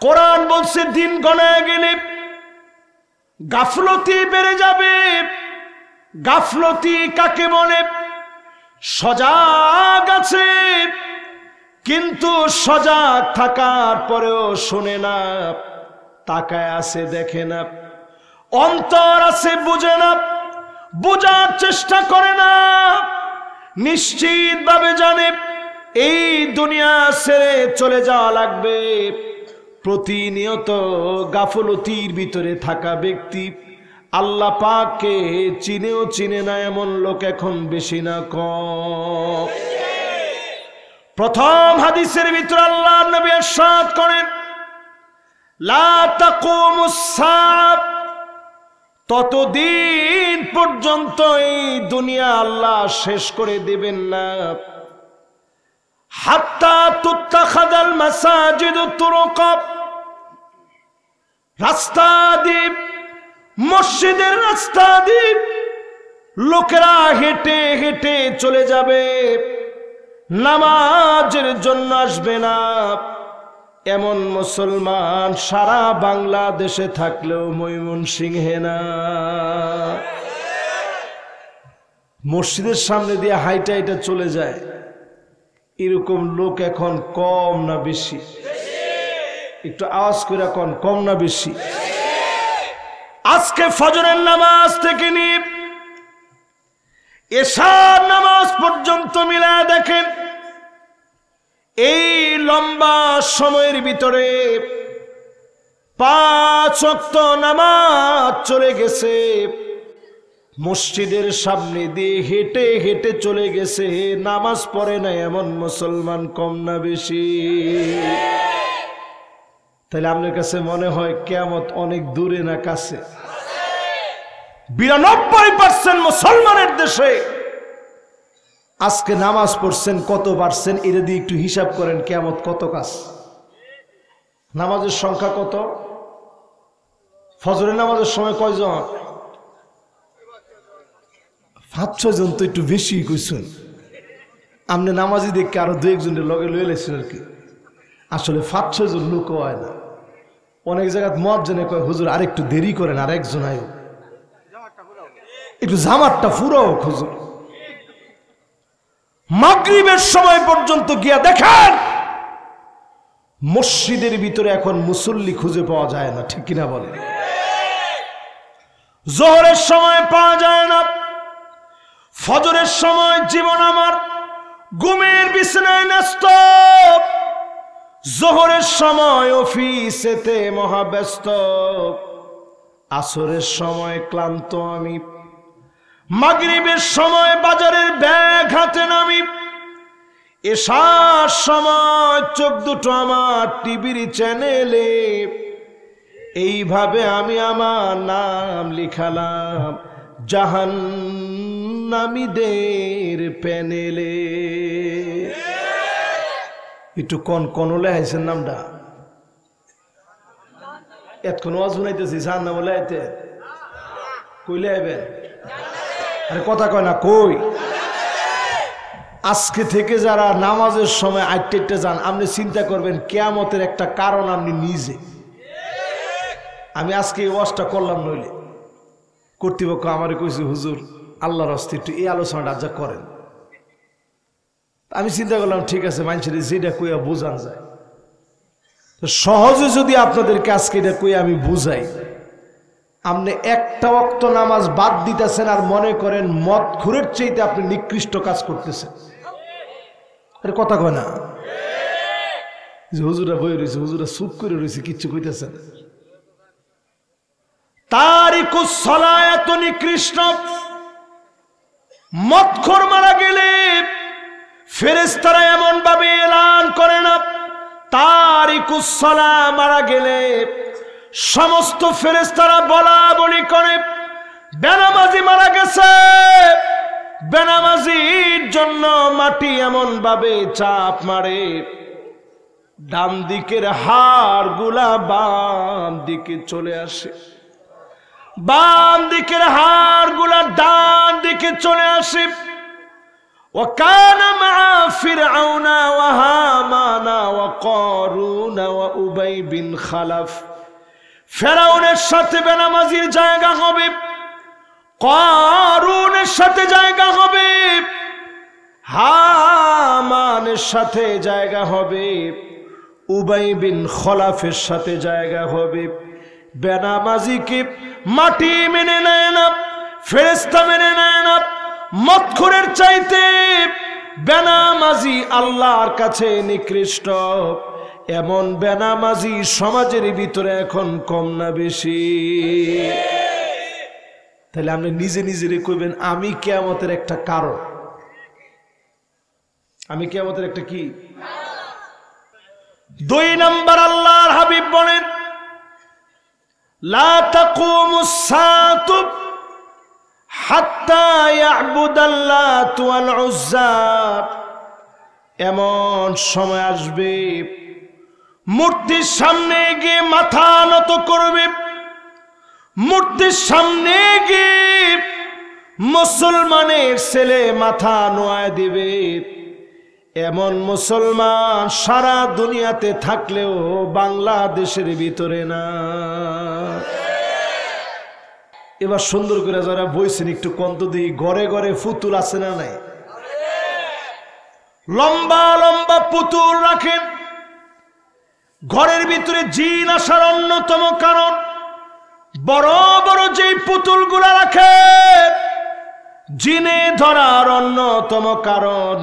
কোরআন বলছে দিন গণায় গেলে গাফলতি বেড়ে যাবে। গাফলতি কাকে বলে? সজাগ আছে কিন্তু সজাগ থাকার পরেও শোনে না, তাকায় আছে দেখে না। অন্তর আছে বুঝে না, বোঝার চেষ্টা করে না। নিশ্চিতভাবে জানে এই দুনিয়া ছেড়ে চলে যাওয়া লাগবে। প্রতিনিয়ত গাফলতির ভিতরে থাকা ব্যক্তি আল্লাহ পাককে চিনেও চিনে না এমন লোক এখন বেশি না কম। প্রথম হাদিসের ভিতরে আল্লাহর নবী ইরশাদ করেন, লা তাকুমুস সাআহ, ততদিন পর্যন্ত এই দুনিয়া আল্লাহ শেষ করে দিবেন না, হাত্তা তুত্তাখাদাল মাসাজিদু তুরুকা, রাস্তা দিয়ে, মসজিদের রাস্তা দিয়ে লোকেরা হেঁটে হেঁটে চলে যাবে, নামাজের জন্য আসবে না। এমন মুসলমান সারা বাংলাদেশে থাকলেও ময়মনসিংহে না। মসজিদের সামনে দিয়ে হাইটা হাইটা চলে যায়, এরকম লোক এখন কম না বেশি? একটু আওয়াজ করে কোন, কম না বেশি? আজকে ফজরের নামাজ থেকে নিয়ে এশার নামাজ পর্যন্ত মিলায় দেখেন, এই লম্বা সময়ের ভিতরে 5 ওয়াক্ত নামাজ চলে গেছে। মসজিদের সামনে দিয়ে হেঁটে হেঁটে চলে গেছে, নামাজ পড়ে না এমন মুসলমান কম না বেশি? তাহলে আপনার কাছে মনে হয় কিয়ামত অনেক দূরে না কাছে? 92% মুসলমানের দেশে আজকে নামাজ পড়ছেন কত পারছেন, এটা দিয়ে একটু হিসাব করেন কিয়ামত কত কাছ। নামাজের সংখ্যা কত? ফজরের নামাজের সময় কয়জন? 5-6 জন, তো একটু বেশি কইছেন। আপনি নামাজি দেখে আরো 2-1 জনের লগে লয়ে লেছেন আর কি। আসলে 5-6 জন লোক হয় না। অনেক জায়গায় মুয়াজ্জিনে কয়, হুজুর আরেকটু দেরি করেন, আর একজন আয়ো, একটু জামাতটা ফুরাও হুজুর। মাগরিবের সময় পর্যন্ত গিয়া দেখেন মসজিদের ভিতরে এখন মুসল্লি খুঁজে পাওয়া যায় না, ঠিক কিনা বলেন? যোহরের সময় পাওয়া যায় না, ফজরের সময় জীবন আমার ঘুমের বিছানায় ন্যস্ত, যোহরের সময় অফিসেতে মহাব্যস্ত, আসরের সময় ক্লান্ত আমি, মাগরিবের সময় বাজারের ব্যাগ হাতে নামি, এশার সময় চোখ দুটো আমার টিভির চ্যানেলে। এইভাবে আমি আমার নাম লিখালাম জাহান্নামীদের প্যানেলে। একটু কনকনলে আইছেন নামটা, এতক্ষণ ওয়াজ শুনাইতেছি, জাহান্নাম বলে আইতে কইলে আইবেন? আরে কথা কয় না, কই? আজকে থেকে যারা নামাজের সময় আইটে যান, আপনি চিন্তা করবেন কিয়ামতের একটা কারণ আপনি নিজে। আমি আজকে এই ওয়াজটা করলাম, নইলে কর্তৃপক্ষ আমারে কইছে, হুজুর আল্লাহর রাস্তে একটু এই আলোচনাটা যা করেন। আমি চিন্তা করলাম ঠিক আছে, মানুষের যেটা কইয়া বোঝান যায়, তো সহজে যদি আপনাদেরকে আজকে এটা কইয়া আমি বুঝাই, আপনি একটা ওয়াক্ত নামাজ বাদ দিতেছেন আর মনে করেন মদখোরের চাইতে আপনি নিকৃষ্ট কাজ করতেছেন। আরে কথা কয় না? যে হুজুরা বই রয়েছে, হুজুরা চুপ করে রয়েছে, কিচ্ছু কইতেছেন। তারিকুস সালাহ এত নিকৃষ্ট, মদখোর মারা গেলে ফেরেশতারা এমন ভাবে এলান করে না, তারিকুস সালাহ মারা গেলে সমস্ত ফেরেশতারা বলা বলি করে বেনামাজি মারা গেছে। বেনামাজির জন্য মাটি এমন ভাবে চাপ মারে, ডান দিকের হাড় গুলা বাম দিকে চলে আসে, বাম দিকের হাড় গুলা ডান দিকে চলে আসে। وكان مع فرعون وهامان وقارون وأبي بن خلف ফেরাউনের সাথে বেনামাজির জায়গা হবে, কারুনের সাথে জায়গা হবে, হামানের সাথে জায়গা হবে, উবাই বিন খলাফের সাথে জায়গা হবে। বেনামাজিকে মাটি মেনে নেয় না, ফেরেশতা মেনে নেয় না। মদখোরের চাইতে বেনামাজি আল্লাহর কাছে নিকৃষ্ট। এমন বেনামাজি সমাজের ভিতরে এখন কম না বেশি? তাহলে আপনি নিজে নিজেরই কইবেন আমি কিয়ামতের একটা কারণ, আমি কিয়ামতের একটা কি? 2 নাম্বার আল্লাহর হাবিব বলেন লা তাকুমুস সাআতু হাত্তা ইয়াবুদাল্লাতু ওয়াল উজ্জা। এমন সময় আসবে মূর্তির সামনে গিয়ে মাথা নত করবে, মূর্তির সামনে গিয়ে মুসলমানের ছেলে মাথা নোয়ায় দিবে। এমন মুসলমান সারা দুনিয়াতে থাকলেও বাংলাদেশের ভিতরে না। এবার সুন্দর করে যারা বইছেন একটু কন্ত দিই, ঘরে ঘরে পুতুল আছে না নাই? লম্বা লম্বা পুতুল রাখেন। ঘরের ভিতরে জিন আসার অন্যতম কারণ, বড় বড় যে পুতুলগুলা রাখেন জিনে ধরার অন্যতম কারণ।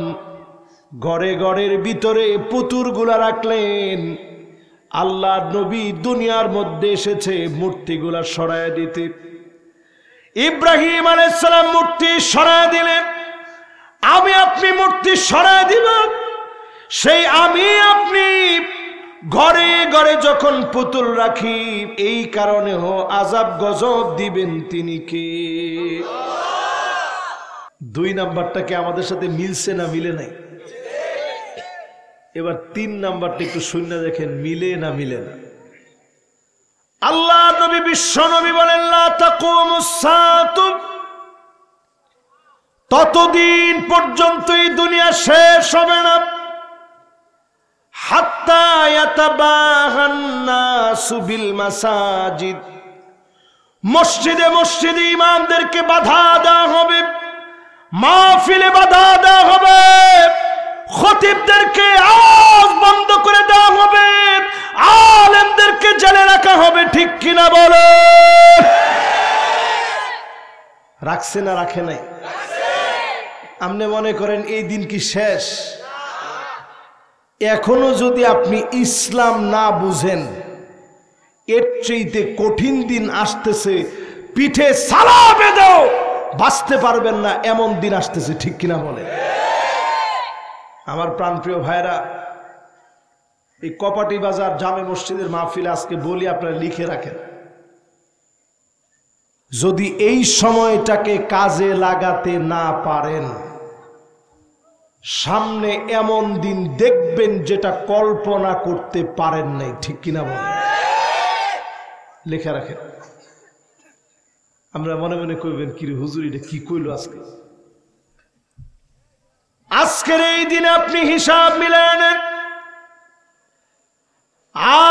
ঘরে ঘরের ভিতরে পুতুলগুলা রাখলেন। আল্লাহ নবী দুনিয়ার মধ্যে এসেছে মূর্তিগুলা সরায় দিতে। ইব্রাহিম আলাইহিস সালাম মূর্তি সরায় দিলেন। আমি আপনি মূর্তি সরায় দিব, সেই আমি আপনি ঘরে ঘরে যখন পুতুল রাখি, এই কারণেও আযাব গজব দিবেন তিনি কে? 2 নাম্বারটা কি আমাদের সাথে মিলছে না মিলে নাই? এবার 3 নাম্বারটা একটু শুনে দেখেন মিলে না মিলে না। আল্লাহ নবী বিশ্ব নবী বলেন লা তাকুমুস সাআতু, ততদিন পর্যন্ত এই দুনিয়া শেষ হবে না হাত্তা ইয়াতাবাহান নাসু বিল মাসাজিদ। মসজিদে মসজিদে ইমামদেরকে বাধা দেওয়া হবে, মাহফিলে বাধা দেওয়া হবে, খতিবদেরকে আওয়াজ বন্ধ করে দেওয়া হবে, আলেমদেরকে জেলে রাখা হবে। ঠিক কিনা বলো? রাখছে না রাখে নাই? আপনি মনে করেন এই দিন কি শেষ? এখনো যদি আপনি ইসলাম না বুঝেন, এর চাইতে কঠিন দিন আসতেছে, পিঠে সালা বেঁধেও বাঁচতে পারবেন না এমন দিন আসতেছে। ঠিক কিনা বলে? আমার প্রাণপ্রিয় ভাইরা, এই কপাটি বাজার জামে মসজিদের মাহফিলে আজকে বলি, আপনারা লিখে রাখেন। যদি এই সময়টাকে কাজে লাগাতে না পারেন, সামনে এমন দিন দেখবেন যেটা কল্পনা করতে পারেন নাই। ঠিক কিনা বলেন? লেখা রাখেন। আমরা মনে মনে কইবেন কি রে হুজুর এটা কি কইলো আজকে? আজকের এই দিনে আপনি হিসাব মিলায় নেন।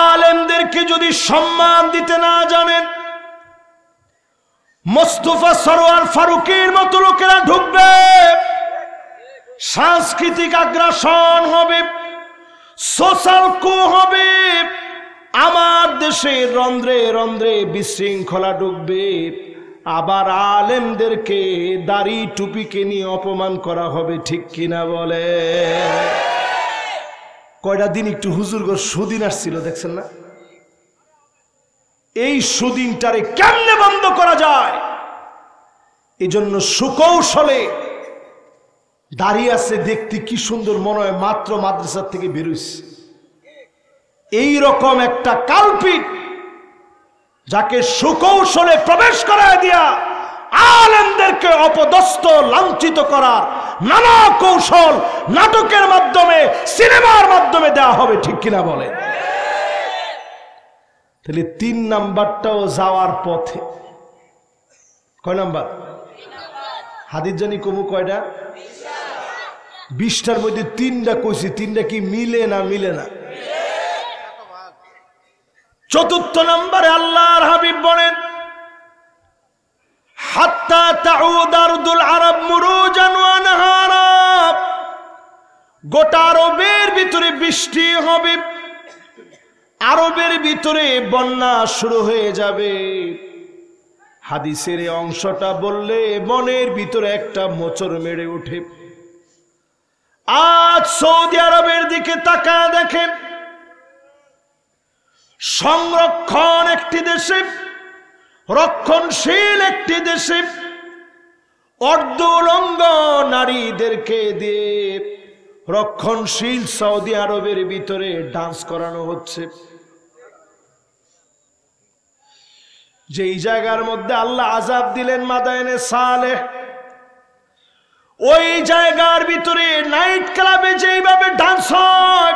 আলেমদেরকে যদি সম্মান দিতে না জানেন, মোস্তফা সরোয়ার ফারুকের মতো লোকেরা ঢুকবে, সাংস্কৃতিক আগ্রাসন হবে, সোশ্যাল কু হবে, আমার দেশে রন্ধ্রে রন্ধ্রে বিশৃঙ্খলা ঢুকবে। আবার আলেমদেরকে দাড়ি টুপিকে নিয়ে অপমান করা হবে। ঠিক কিনা বলে? কয়টা দিন একটু হুজুরগো সুদিন আসছিল, দেখছেন না? এই সুদিনটারে কেমনে বন্ধ করা যায়, এই জন্য সুকৌশলে দাঁড়িয়ে আছে, দেখতে কি সুন্দর মনে হয়, মাত্র মাদ্রাসার থেকে বেরোইছে। এই রকম একটা কালপিট যাকে সুকৌশলে প্রবেশ করায় দিয়া আলেমদেরকে অপদস্থ লাঞ্ছিত করার নানা কৌশল নাটকের মাধ্যমে, সিনেমার মাধ্যমে দেওয়া হবে। ঠিক কিনা বলে? তাহলে 3 নাম্বারটাও যাওয়ার পথে। কয় নাম্বার? হাদিস জানি কমু কয়টা? 20টার মধ্যে 3টা কইছি, 3টা কি মিলে না মিলে না? চতুর্থ নম্বরে আল্লাহর হাবিব বলেন হাত্তা তাউদ আরদুল আরব মুরুজান ওয়া নাহারা, গোটা আরবের ভিতরে বৃষ্টি হবে, আরবের ভিতরে বন্যা শুরু হয়ে যাবে। হাদিসের এই অংশটা বললে মনের ভিতরে একটা মোচড় মেরে ওঠে। আজ সৌদি আরবের দিকে তাকায় দেখেন, সংরক্ষণ একটি দেশে, রক্ষণশীল একটি দেশে অর্ধউলঙ্গ নারীদেরকে দিয়ে রক্ষণশীল সৌদি আরবের ভিতরে ডান্স করানো হচ্ছে। যেই জায়গার মধ্যে আল্লাহ আযাব দিলেন মাদায়েনে সালেহ, ওই জায়গার ভিতরে নাইট ক্লাবে যেইভাবে ডান্স হয়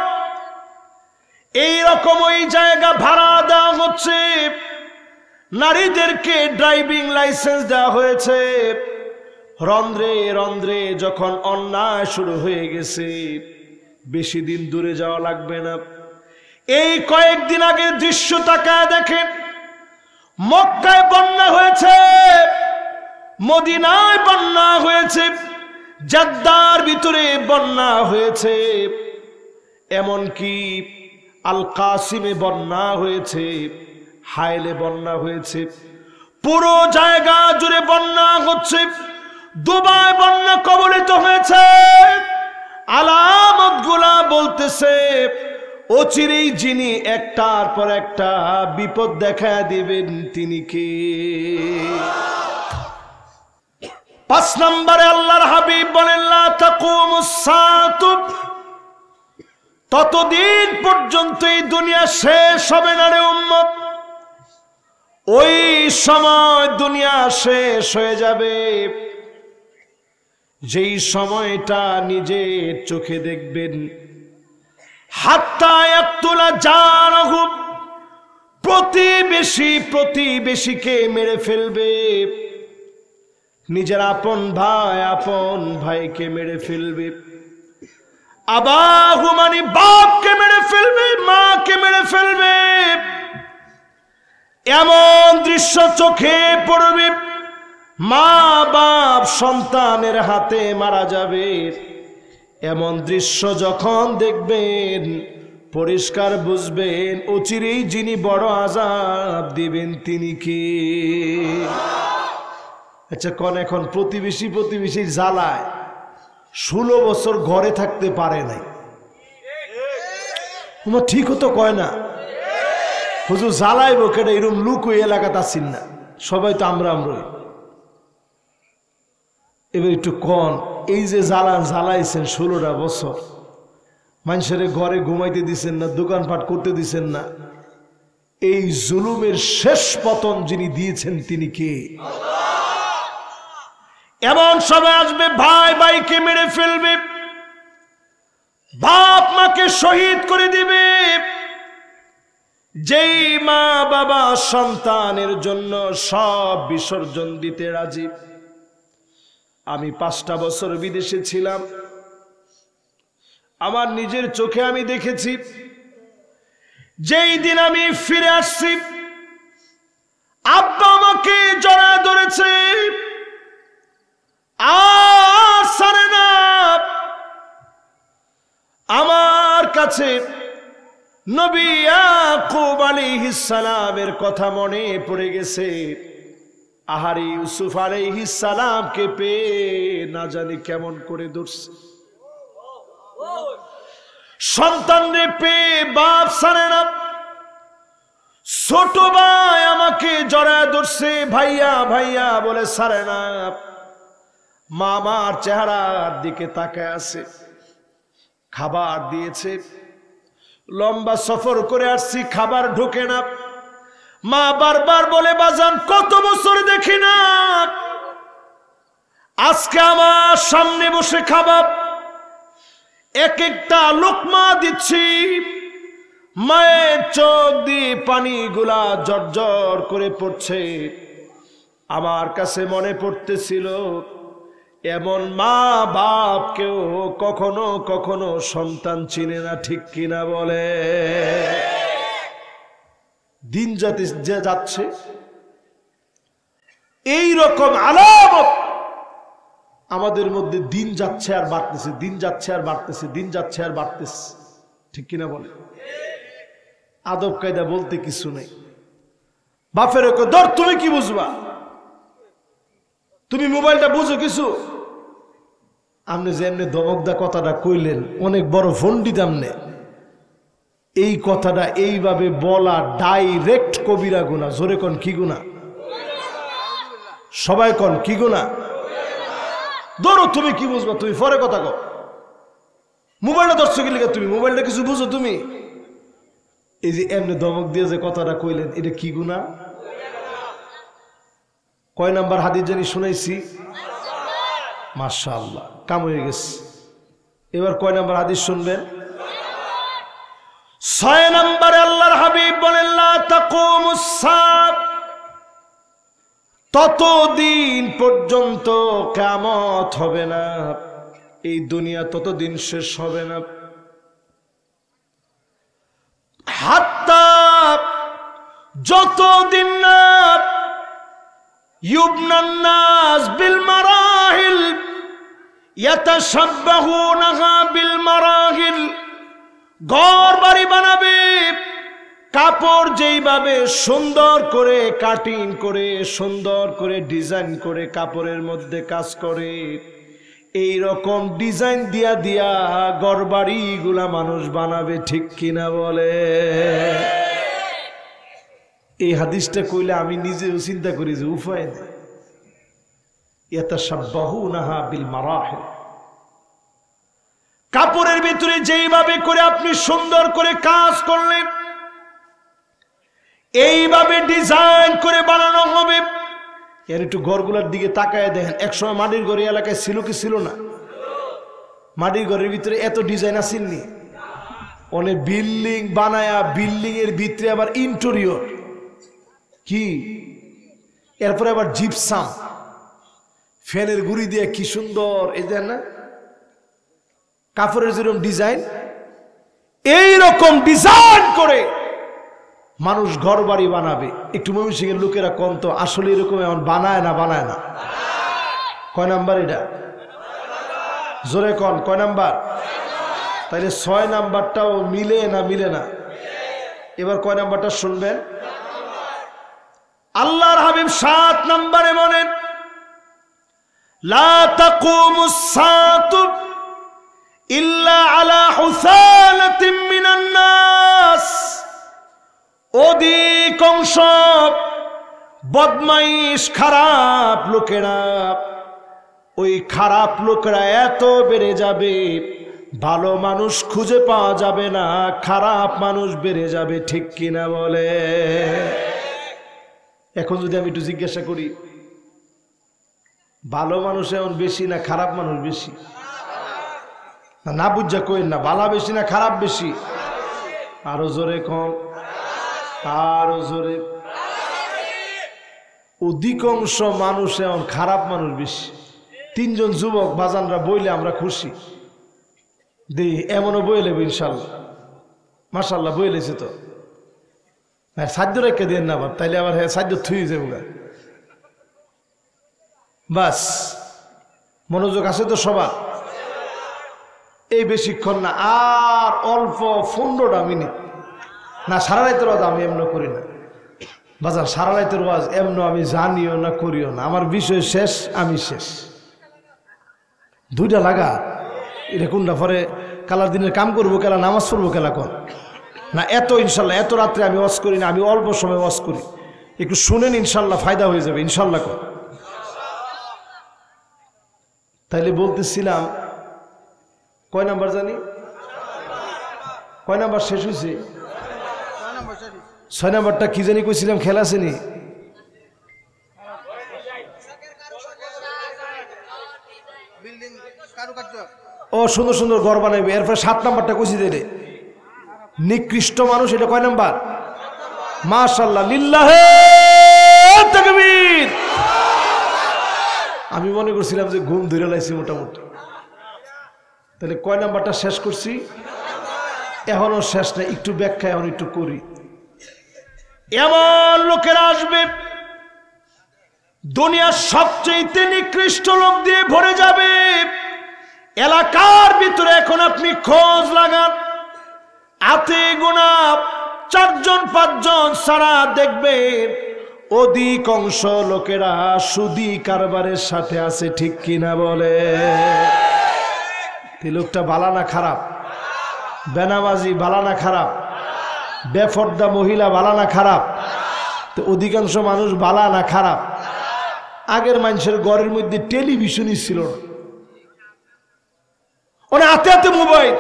এইরকম ওই জায়গা ভাড়া দেওয়া হচ্ছে, নারীদেরকে ড্রাইভিং লাইসেন্স দেওয়া হয়েছে। রন্ধ্রে রন্ধ্রে যখন অন্যায় শুরু হয়ে গেছে, বেশি দিন দূরে যাওয়া লাগবে না, এই কয়েকদিন আগে দৃশ্য তাকায় দেখেন, মক্কায় বন্যা হয়েছে, মদিনায় বন্যা হয়েছে, জেদ্দার ভিতরে বন্যা হয়েছে, এমনকি আল কাসিমে বন্যা হয়েছে, হাইলে বন্যা হয়েছে, পুরো জায়গা জুড়ে বন্যা হচ্ছে। দুবাই বন্যা কবলিত হয়েছে, আলামত গুলা বলতেছে অচিরেই যিনি একটার পর একটা বিপদ দেখা দিবেন তিনি কে? 5 নম্বরে আল্লাহর হাবিব বলেন লা তাকুমুস সাআতু, ততদিন পর্যন্ত এই দুনিয়া শেষ হবে না রে উম্মত। ওই সময় দুনিয়া শেষ হয়ে যাবে, যেই সময়টা নিজের চোখে দেখবেন। হাত্তা ইয়াকতুলা জারাহু, প্রতিবেশী প্রতিবেশীকে মেরে ফেলবে, নিজের আপন ভাইকে মেরে ফেলবে, আবাহু মানে বাপকে মেরে ফেলবে, মাকে মেরে ফেলবে। এমন দৃশ্য চোখে পড়বে, মা বাপ সন্তানের হাতে মারা যাবে। এমন দৃশ্য যখন দেখবেন পরিষ্কার বুঝবেন অচিরেই যিনি বড় আযাব দিবেন তিনি কে? আচ্ছা কোন এখন প্রতিবেশীর জ্বালায় 16 বছর ঘরে থাকতে পারে নাই, তোমার ঠিক হতো কয় না হুজুর জ্বালাইব কেটে, এরকম লুক ওই এলাকাতে আসিন না, সবাই তো আমরাই। এবার একটু কন, এই যে জ্বালাইছেন 16টা বছর, মানুষের ঘরে ঘুমাইতে দিচ্ছেন না, দোকানপাট করতে দিচ্ছেন না, এই জুলুমের শেষ পতন যিনি দিয়েছেন তিনি কে? এমন সময় আসবে ভাই ভাইকে মেরে ফেলবে, বাপ মাকে শহীদ করে দিবে। যেই মা বাবা সন্তানের জন্য সব বিসর্জন দিতে রাজি। আমি 5টা বছর বিদেশে ছিলাম, আমার নিজের চোখে আমি দেখেছি, যেই দিন আমি ফিরে আসছি আব্বা আমাকে জড়ায় ধরেছে, আর ছাড়ে না। আমার কাছে নবী ইয়াকুব আলাইহিস সালামের কথা মনে পড়ে গেছে। আহারে ইউসুফ আলাইহিস সালামকে পেয়ে না জানি কেমন করে ধরছে, সন্তানরে পেয়ে বাপ ছাড়ে না। ছোট ভাই আমাকে জড়ায় ধরছে, ভাইয়া ভাইয়া বলে ছাড়ে না। মামার চেহারার দিকে তাকায় আছে, খাবার দিয়েছে, লম্বা সফর করে আসছি, খাবার ঢোকে না। মা বারবার বলে বাজান কত বছর দেখি না, আজকে আমার সামনে বসে খাবার, এক একটা লোকমা দিচ্ছি, মায়ের চোখ দিয়ে পানিগুলা জর্জর করে পড়ছে। আমার কাছে মনে পড়তেছিল এমন মা বাপ কেউ কখনো কখনো সন্তান চিনে না, ঠিক কিনা বলে? দিন যে যাচ্ছে এই রকম আলামত আমাদের মধ্যে দিন যাচ্ছে আর বাড়তেছে, দিন যাচ্ছে আর বাড়তেছে, দিন যাচ্ছে আর বাড়তেছে, ঠিক কিনা বলে? আদব কায়দা বলতে কিছু নেই। বাপের ধর, তুমি কি বুঝবা? তুমি মোবাইলটা বুঝো কিছু? আপনি যে এমনি দমকদা কথাটা কইলেন, অনেক বড় পণ্ডিত আমনে। এই কথাটা এইভাবে বলা ডাইরেক্ট কবিরা গুনাহ। জোরে কোন কি গুনাহ? সবাই কোন কি গুনাহ? ধরো, তুমি কি বুঝবা? তুমি পরে কথা কও। মোবাইলটা ধরছো কি লিখে? তুমি মোবাইলটা কিছু বুঝো তুমি? এই যে এমনি দমক দিয়ে যে কথাটা কইলেন, এটা কি গুনাহ? কয় নাম্বার হাদিস জানি শুনাইছি? মাশাআল্লাহ, কাম হয়ে গেছে। এবার কয় নাম্বার হাদিস শুনবেন? 6 নম্বরে আল্লাহর হাবিব বলেন, লা তাকুমুস সাআত, ততদিন পর্যন্ত কিয়ামত হবে না, এই দুনিয়া ততদিন শেষ হবে না, হাত্তা, যতদিন না ইউবনান নাস বিল মারাহিল ইয়াতাশাব্বাহুনাহা বিল মারাহিল, ঘর বাড়ি বানাবে, কাপড় যেইভাবে সুন্দর করে কাটিং করে সুন্দর করে ডিজাইন করে কাপড়ের মধ্যে কাজ করে, এই রকম ডিজাইন দিয়া দিয়া ঘর বাড়িগুলা মানুষ বানাবে, ঠিক কিনা বলে? এই হাদিসটা কইলে আমি নিজেও চিন্তা করি যে উপায় নেই। ইয়াতাশাব্বাহুনাহা বিল মারাহিল, কাপড়ের ভিতরে যেইভাবে করে আপনি সুন্দর করে কাজ করলেন, এইভাবে ডিজাইন করে বানানো হবে। এর একটু ঘরগুলোর দিকে তাকায় দেখেন, একসময় মাটির ঘর এলাকায় ছিল কি ছিল না? মাটির ঘরের ভিতরে এত ডিজাইন আসেননি। অনেক বিল্ডিং বানায়া, বিল্ডিং এর ভিতরে আবার ইন্টেরিয়র কি, এরপরে আবার জিপসাম, ফ্যানের গুড়ি দিয়ে কি সুন্দর, এই দেন না কাপড়ের যেরকম ডিজাইন, এইরকম ডিজাইন করে মানুষ ঘর বাড়ি বানাবে। একটু ময়মনসিংহের লোকেরা কম তো আসলে এরকম এমন বানায় না? বানায় না? কয় নাম্বার এটা? জোরে কন, কয় নাম্বার? তাইলে 6 নাম্বারটাও মিলে না? মিলে না? এবার কয় নাম্বারটা শুনবেন? আল্লাহর হাবিব 7 নম্বরে বলেন, লা তাকুমুস সাআতু ইল্লা আলা হুসালাতিন মিনান নাস, অধিকাংশ বদমাইশ খারাপ লোকেরা, ওই খারাপ লোকেরা এত বেড়ে যাবে, ভালো মানুষ খুঁজে পাওয়া যাবে না, খারাপ মানুষ বেড়ে যাবে, ঠিক কিনা বলে? এখন যদি আমি একটু জিজ্ঞাসা করি, ভালো মানুষ এখন বেশি না খারাপ মানুষ বেশি? না বুঝা কইন না, ভালো বেশি না খারাপ বেশি? আরো জোরে কম, আরো জোরে। অধিকাংশ মানুষ এখন খারাপ মানুষ বেশি। 3 জন যুবক বাজানরা বইলে আমরা খুশি, দেই এমনও বইলে ইনশাল্লাহ, মাশাল্লাহ বইলেছে তো। হ্যাঁ, সাধ্য রেখে দেন না, তাইলে আবার হ্যাঁ সাধ্য থুই যাবো। বাস, মনোযোগ আছে তো সবার? এই বেশিক্ষণ না, আর অল্প 15টা মিনিট না। সারা রাতের ওয়াজ আমি এমন করি না বাজার, সারা রাতের ওয়াজ এমন আমি জানিও না করিও না। আমার বিষয় শেষ, আমি শেষ। 2টা লাগা এটা কোনটা? পরে কালার দিনের কাম করবো, কেলা নামাজ পড়বো, কেলা কর না। এত ইনশাল্লাহ এত রাত্রে আমি ওয়াজ করি না, আমি অল্প সময় ওয়াজ করি। একটু শুনেন, ইনশাল্লাহ ফায়দা হয়ে যাবে, ইনশাল্লাহ কর। তাইলে বলতেছিলাম, কয় নাম্বার জানি? কয় নাম্বার শেষ হয়েছে? 6 নাম্বারটা কি জানি কইছিলাম, খেলা আছেনি? ও সুন্দর সুন্দর ঘর বানাইবে। এরপরে 7 নাম্বারটা কইছি দিলে নিকৃষ্ট মানুষ, এটা কয় নাম্বার? মাশাআল্লাহ, লিল্লাহে তাকবীর। আমি মনে করছিলাম যে ঘুম ধরে লাইছি মোটামুটি। তাহলে কয় নাম্বারটা শেষ করছি? এখনো শেষ নাই, একটু ব্যাখ্যা এখন একটু করি। এমন লোকেরা আসবে দুনিয়ার সবচেয়ে নিকৃষ্ট লোক দিয়ে ভরে যাবে। এলাকার ভিতরে এখন আপনি খোঁজ লাগান, হাতে গোনা 4 জন 5 জন ছাড়া দেখবেন অধিকাংশ লোকেরা সুদী কারবারের সাথে আছে। ঠিক কিনা বলে? লোকটা ভালো না খারাপ? বেনামাজি ভালো না খারাপ? বেফর্দা মহিলা ভালো না খারাপ? তো অধিকাংশ মানুষ ভালো না খারাপ? আগের মানুষের ঘরের মধ্যে টেলিভিশনই ছিল না, ওরা হাতে হাতে মোবাইল।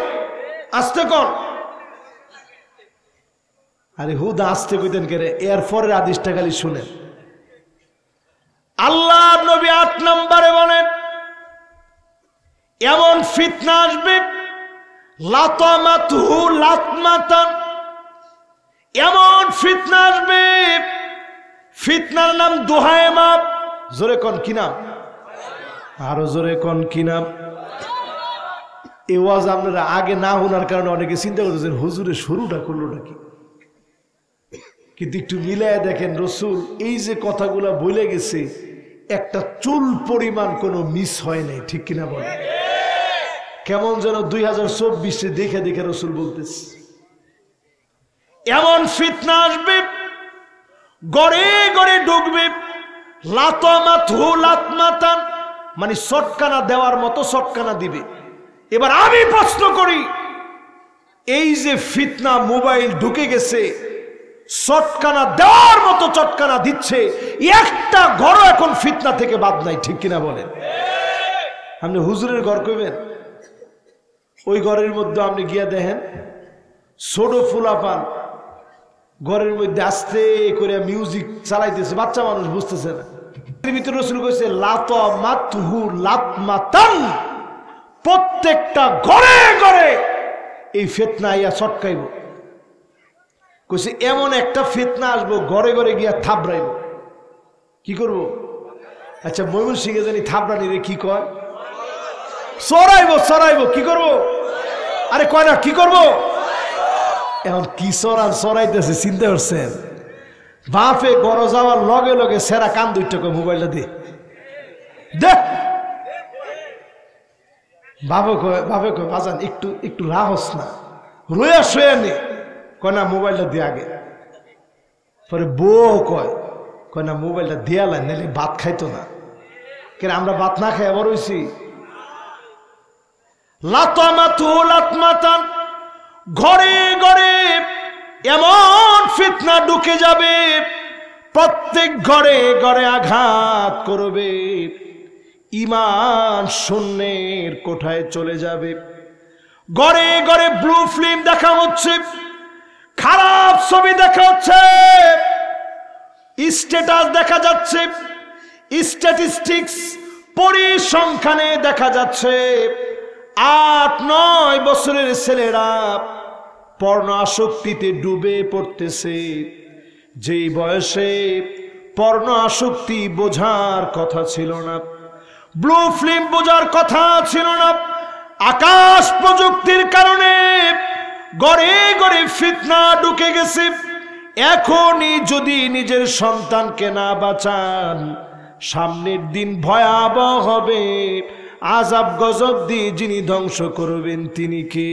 আসতে কন, আরে হুদা আসতে কইতেন কে রে? এরপরের আদেশটা খালি শুনেন। আল্লাহ নবী 8 নম্বরে বলেন এমন ফিতনা আসবে লাতামাতুহু লাতমাতান, এমন ফিতনা আসবে, ফিতনার নাম দোহায় মাপ। জোরে কোন কি নাম? আরো জোরে কোন কি নাম? এই ওয়াজ আপনারা আগে না শোনার কারণে অনেকে চিন্তা করতেছেন হুজুরের শুরুটা করলো নাকি, কিন্তু একটু মিলায় দেখেন রসুল এই যে কথাগুলা বলে গেছে একটা চুল পরিমাণ কোনো মিস হয় নাই। ঠিক কিনা বলে? কেমন যেন 2024 দেখে দেখে রসুল বলতেছে এমন ফিতনা আসবে, গড়ে গড়ে ঢুকবে, লাতামাতুহু লাতমাতান, মানে চটকানা দেওয়ার মতো চটকানা দিবে। এবার আমি প্রশ্ন করি, এই যে ফিতনা মোবাইল ঢুকে গেছে, চটকানা দেওয়ার মতো চটকানা দিচ্ছে, একটা ঘর এখন ফিতনা থেকে বাদ নাই। ঠিক কিনা বলেন? আপনি হুজুরের ঘর কইবেন, ওই ঘরের মধ্যে আপনি গিয়া দেখেন ছোট ফুলাপান ঘরের মধ্যে আস্তে করে মিউজিক চালাইতেছে, বাচ্চা মানুষ বুঝতেছে না। এর ভিতরে রাসূল কইছে লাতামাতুহু লাতমাতান, প্রত্যেকটা ঘরে ঘরে এই ফিতনা আইয়া চটকাইব। কইছে এমন একটা ফিতনা আসবো ঘরে ঘরে গিয়া থাবড়াইব। কি করব? আচ্ছা ময়মনসিংহে জানি থাবড়ানি রে কি কয়? চড়াইব। চড়াইব কি করব? আরে কয় না কি করব? এখন কি চড়াইতেছে চিন্তা করছেন? বাপে ঘর যাওয়ার লগে লগে সেরা কান দুইটা কয় মোবাইলটা দে দে। বাপে কয় বাজান একটু একটু রাহস না, রোয়া শোয়া নে। কয় না মোবাইলটা দিয়ে আগে। পরে বউ কয় না মোবাইলটা দেয়ালাই নাহলে ভাত খাইতো না। কেন আমরা ভাত না খাই আবার হইছি? লাতামাতুহু লাতমাতান, ঘরে ঘরে এমন ফিতনা ঢুকে যাবে, প্রত্যেক ঘরে ঘরে আঘাত করবে, ঈমান শূন্যের কোঠায় চলে যাবে। ঘরে ঘরে ব্লু ফিল্ম দেখা হচ্ছে, খারাপ ছবি দেখা হচ্ছে, স্ট্যাটাস দেখা যাচ্ছে, স্ট্যাটিস্টিক্স পরিসংখ্যানে দেখা যাচ্ছে 8-9 বছরের ছেলেরা পর্ণ আসক্তিতে ডুবে পড়তেছে। যেই বয়সে পর্ণ আসক্তি বোঝার কথা ছিল না, ব্লু ফিল্ম বোঝার কথা ছিল না, আকাশ প্রযুক্তির কারণে ঘরে ঘরে ফিতনা ঢুকে গেছে। এখনই যদি নিজের সন্তানকে না বাঁচান, সামনের দিন ভয়াবহ হবে। আযাব গজব দিয়ে যিনি ধ্বংস করবেন তিনি কে?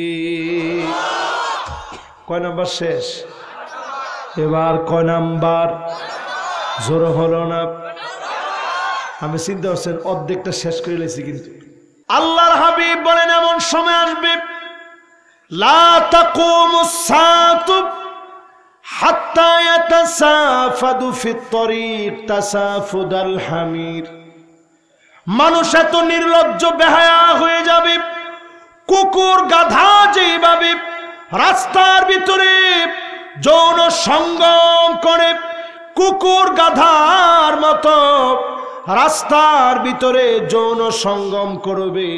কয় নাম্বার শেষ? এবার কয় নাম্বার? জোর হলো না। আমি চিন্তা করছেন অর্ধেকটা শেষ করে লেছি, কিন্তু আল্লাহর হাবিব বলেন এমন সময় আসবে লা তাকুমুস সাআতু হাত্তা ইয়াতাসাফাদু ফিত তরিক তাসাফুদাল হামির। মানুষ এত নির্লজ্জ বেহায়া হয়ে যাবে, কুকুর গাধা যেভাবে রাস্তার ভিতরে যৌন সঙ্গম করে, কুকুর গাধার মতো রাস্তার ভিতরে যৌন সঙ্গম করবে,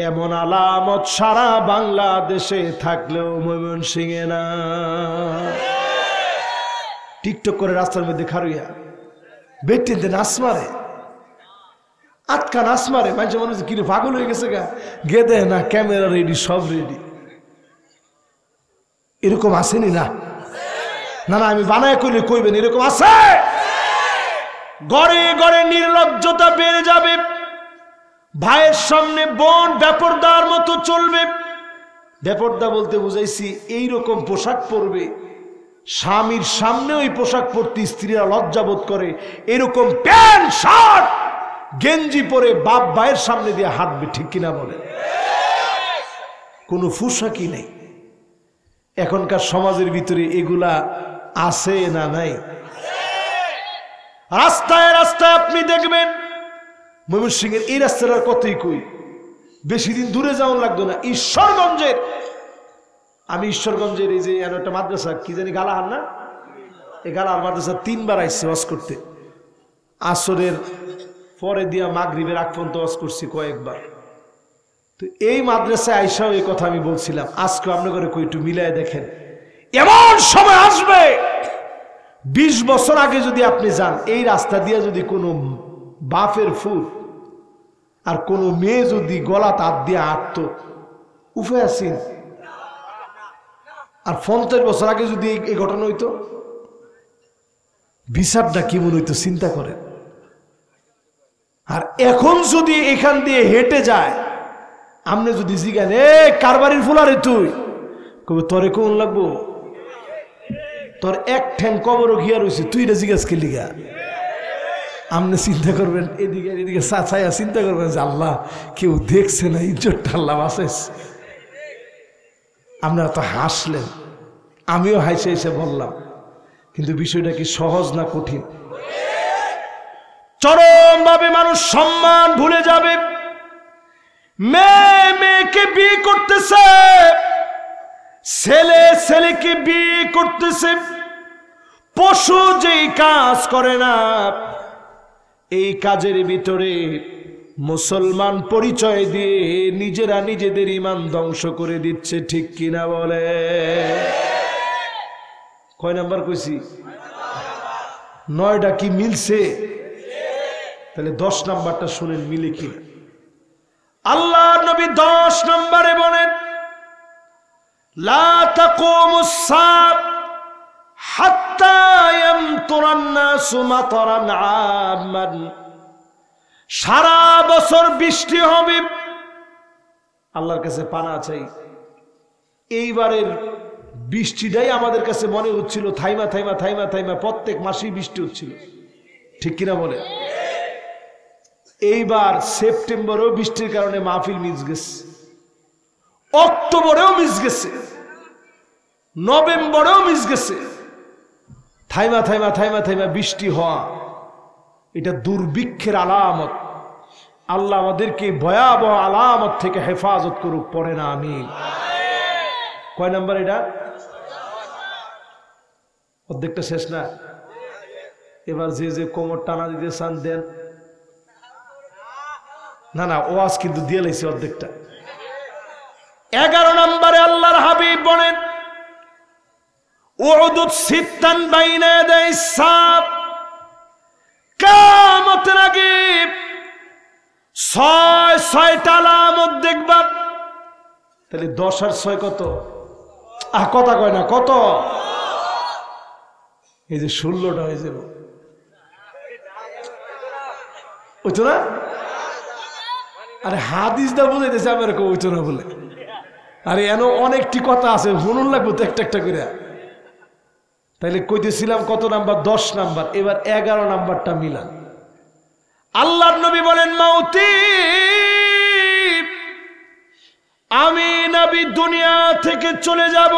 এমন আলামত সারা বাংলাদেশে থাকলেও ময়মনসিংহে না। টিকটক করে রাস্তার মধ্যে খারুইয়া বেটিতে নাচ মারে, আটকা নাচ মারে, মানুষ মনে হচ্ছে কিরে পাগল হয়ে গেছে গা, গেদে না ক্যামেরা রেডি, সব রেডি। এরকম আসেনি? না না না, আমি বানায় কইলে কইবেন, এরকম আছে। গড়ে গড়ে নির্লজ্জতা বেড়ে যাবে, ভাইয়ের সামনে বোন বেপরদার মতো চলবে। বেপরদা বলতে বুঝাইছি এইরকম পোশাক পরবে, স্বামীর সামনে ওই পোশাক পরতে স্ত্রীরা লজ্জাবোধ করে, এরকম প্যান্ট শার্ট গেঞ্জি পরে বাপ ভাইয়ের সামনে দিয়ে হাঁটবে, ঠিক কিনা বলে? কোনো পোশাকই নেই। এখনকার সমাজের ভিতরে এগুলা আছে না নাই? রাস্তায় রাস্তায় আপনি দেখবেন, ময়মনসিংহের এই রাস্তাটার কতই কই, বেশি দিন দূরে যাওয়া লাগতো না, ঈশ্বরগঞ্জের, আমি ঈশ্বরগঞ্জের এই যে একটা মাদ্রাসা কি জানি গালাহার না, এই গালাহার মাদ্রাসা 3 বার আইসি ওয়াজ করতে, আসরের পরে দিয়া মাগরিবের আগ পর্যন্ত ওয়াজ করছি কয়েকবার। তো এই মাদ্রাসায় আইসাও এই কথা আমি বলছিলাম, আজকে আপনার ঘরে কই একটু মিলায় দেখেন, এমন সময় আসবে 20 বছর আগে যদি আপনি যান, এই রাস্তা দিয়ে যদি কোনো বাপের ফুল আর কোনো মেয়ে যদি গলা তার দিয়ে আটত, উফে আসেন। আর 50 বছর আগে যদি এই ঘটনা হইতো, বিচারটা কেমন হইতো চিন্তা করেন। আর এখন যদি এখান দিয়ে হেঁটে যায়, আপনি যদি জিজ্ঞান এ কারবারির ফুলারে তুই, কবে তরে কোন লাগবো, তোর এক ঠ্যাং কবরও ঘিয়া রয়েছে, তুই এটা জিজ্ঞাসা করলি গা। আপনি চিন্তা করবেন, এদিকে এদিকে চাচাইয়া চিন্তা করবেন যে আল্লাহ কেউ দেখছে না, ইজ্জতটা আল্লাহ বাঁচাইছে। আপনারা তো হাসলেন, আমিও হাসে এসে বললাম, কিন্তু বিষয়টা কি সহজ না কঠিন? চরমভাবে মানুষ সম্মান ভুলে যাবে, মেয়ে মেয়েকে বিয়ে করতেছে, ছেলে ছেলেকে বিয়ে করতেছে। পশু যেই কাজ করে না, এই কাজের ভিতরে মুসলমান পরিচয় দিয়ে নিজেরা নিজেদের ঈমান ধ্বংস করে দিচ্ছে, ঠিক কিনা বলে? কয় নাম্বার কইছি? 9টা কি মিলছে? তাহলে 10 নাম্বারটা শুনেন মিলে কিনা। আল্লাহ নবী 10 নম্বরে বলেন, লা তাকুমুস সাআ হাত্তা ইয়ামতুরান নাসু মাতারান আম্মান। সারা বছর বৃষ্টি হবে, আল্লাহর কাছে পানা চাই। এইবারের বৃষ্টিটাই আমাদের কাছে মনে হচ্ছিল থাইমা থাইমা থাইমা থাইমা, প্রত্যেক মাসেই বৃষ্টি হচ্ছিল, ঠিক কিনা বলে? এইবার সেপ্টেম্বরেও বৃষ্টির কারণে মাহফিল মিস গেছে, অক্টোবরেও মিস গেছে, নভেম্বরেও মিস গেছে। থাইমা থাইমা থাইমা থাইমা বৃষ্টি হওয়া, এটা দুর্ভিক্ষের আলামত। আল্লাহ আমাদেরকে ভয়াবহ আলামত থেকে হেফাজত করুক, পড়ে না আমিন। কয় নাম্বার এটা? অর্ধেকটা শেষ না? এবার যে যে কোমর টানা দিতে চান দেন। না না, ওয়াজ কিন্তু দিয়ে লাইছে অর্ধেকটা। 11 নম্বরে আল্লাহর হাবিব বলেন, উউদুদ সিত্তান বাইনা ইয়াদাইস সাব। কিয়ামতের আগে 6টা আলামত দেখবা। তাহলে 10 আর 6 কত? কথা কয় না, কত? এই যে 16টা হয়ে যাবে, ওইতো না? আরে হাদিসটা বুঝাইতেছে আমার ওইতো না বলে। আরে এন অনেকটি কথা আছে, শুনুন লাগবো তো একটা একটা করে। তাইলে কইতেছিলাম কত নাম্বার? 10 নাম্বার। এবার 11 নাম্বারটা মিলান। আল্লাহর নবী বলেন, মাউতি, আমি নবী দুনিয়া থেকে চলে যাব,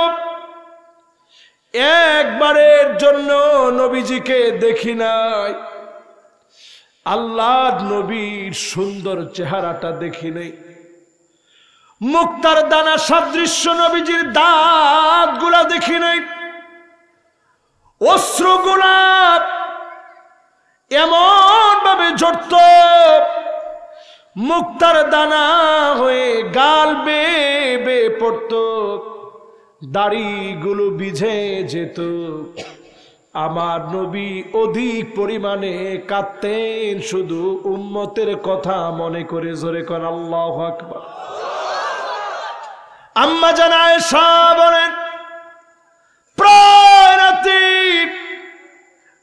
একবারের জন্য নবীজিকে দেখি নাই, আল্লাহর নবীর সুন্দর চেহারাটা দেখি নাই, মুক্তার দানা সাদৃশ্য নবীজির দাঁতগুলা দেখি নাই, অশ্রুগুলা এমন ভাবে ঝরত, মুক্তার দানা হয়ে গাল বেয়ে পড়ত, দাড়িগুলো ভিজে যেত, আমার নবী অধিক পরিমাণে কাঁদতেন শুধু উম্মতের কথা মনে করে। জোরে কোন আল্লাহু আকবার। আম্মা জান আয়েশা বলেন, প্রায় রাতে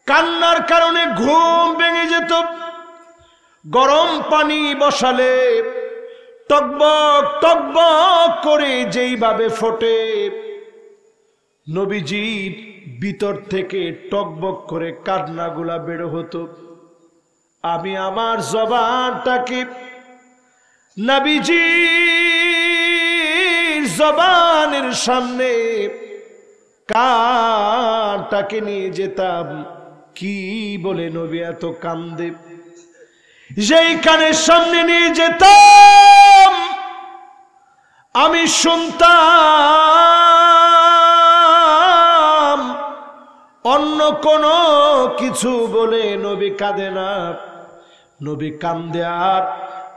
কান্নার কারণে ঘুম ভেঙে যেত। গরম পানি বসালে টকবক টকবক করে যেইভাবে ফোটে, নবীজির ভিতর থেকে টকবক করে কান্নাগুলা বের হতো। আমি আমার জবানটাকে নবীজির জবানের সামনে কানটাকে নিয়ে যেতাম, কি বলে নবী এত কান্দে। যেই কানের সামনে নিয়ে যেতাম আমি শুনতাম অন্য কোন কিছু বলে নবী কাঁদে না। নবী কান্দে আর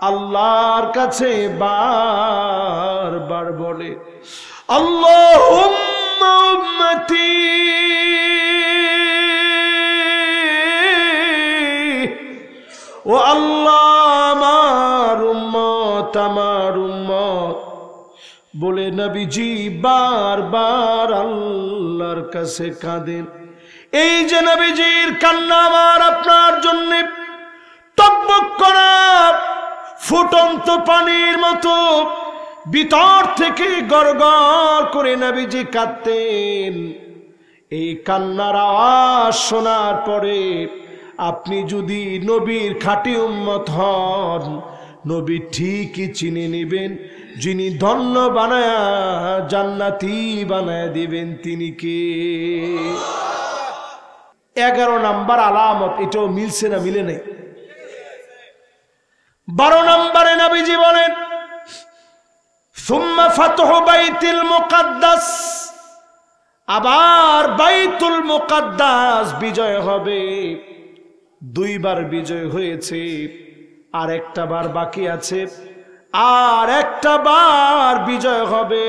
আল্লাহর কাছে বারবার বলে, আল্লাহুম্মা উম্মতি ও আল্লাহ আমার উম্মত আমার উম্মত বলে নবীজি বারবার আল্লাহর কাছে কাঁদেন। এই যে নবীজির কান্না আমার আপনার জন্য টকবক করা ফুটন্ত পানির মতো ভিতর থেকে গড়গড় করে নবীজি কাঁদতেন। এই কান্নার আওয়াজ শোনার পরে আপনি যদি নবীর খাঁটি উম্মত হন, নবী ঠিকই চিনে নেবেন যিনি ধন্য বানায়া জান্নাতি বানায়া দিবেন তিনি কে। 11 নম্বর আলামত, এটাও মিলছে না মিলে নেই। 12 নম্বরে নবীজি বলেন, সুম্মা ফাতহু বাইতুল মুকাদ্দাস, আবার বাইতুল মুকাদ্দাস বিজয় হবে। 2 বার বিজয় হয়েছে, আর একটা বার বাকি আছে, আর একটা বার বিজয় হবে।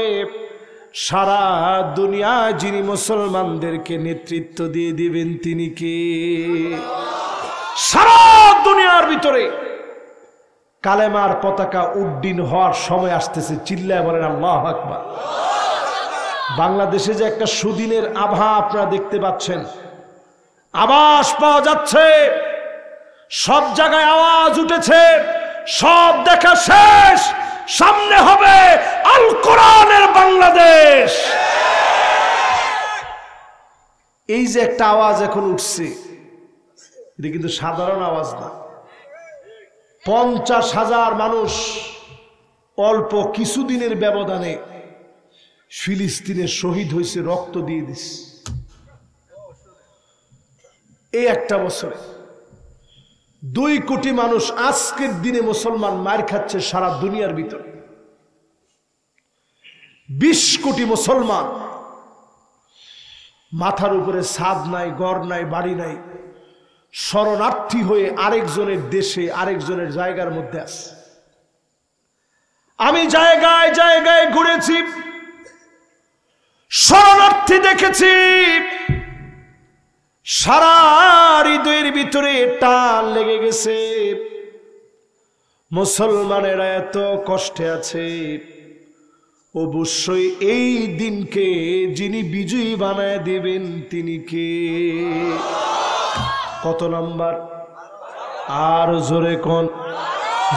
সারা দুনিয়া যিনি মুসলমানদেরকে নেতৃত্ব দিয়ে দিবেন তিনি কে। সারা দুনিয়ার ভিতরে কালেমার পতাকা উড্ডীন হওয়ার সময় আসতেছে। চিল্লায় বলেন আল্লাহু আকবার। বাংলাদেশে যে একটা সুদিনের আভা আপনারা দেখতে পাচ্ছেন, আভাস পাওয়া যাচ্ছে, সব জায়গায় আওয়াজ উঠেছে, সব দেখা শেষ, সামনে হবে আল কোরআনের বাংলাদেশ। এই যে একটা আওয়াজ এখন উঠছে, এটা কিন্তু সাধারণ আওয়াজ না। 50,000 মানুষ অল্প কিছুদিনের ব্যবধানে ফিলিস্তিনে শহীদ হয়েছে, রক্ত দিয়ে দিছে। এই একটা বছরে 2 কোটি মানুষ আজকের দিনে মুসলমান মার খাচ্ছে সারা দুনিয়ার ভিতরে। 20 কোটি মুসলমান, মাথার উপরে ছাদ নাই, ঘর নাই, বাড়ি নাই, শরণার্থী হয়ে আরেকজনের দেশে আরেকজনের জায়গার মধ্যে আছে। আমি জায়গায় জায়গায় ঘুরেছি, শরণার্থী দেখেছি, সারা হৃদয়ের ভিতরে টান লেগে গেছে। মুসলমানেরা এত কষ্টে আছে, অবশ্যই এই দিনকে যিনি বিজয়ী বানায় দিবেন তিনি কে। কত নাম্বার? আর জোরে কোন,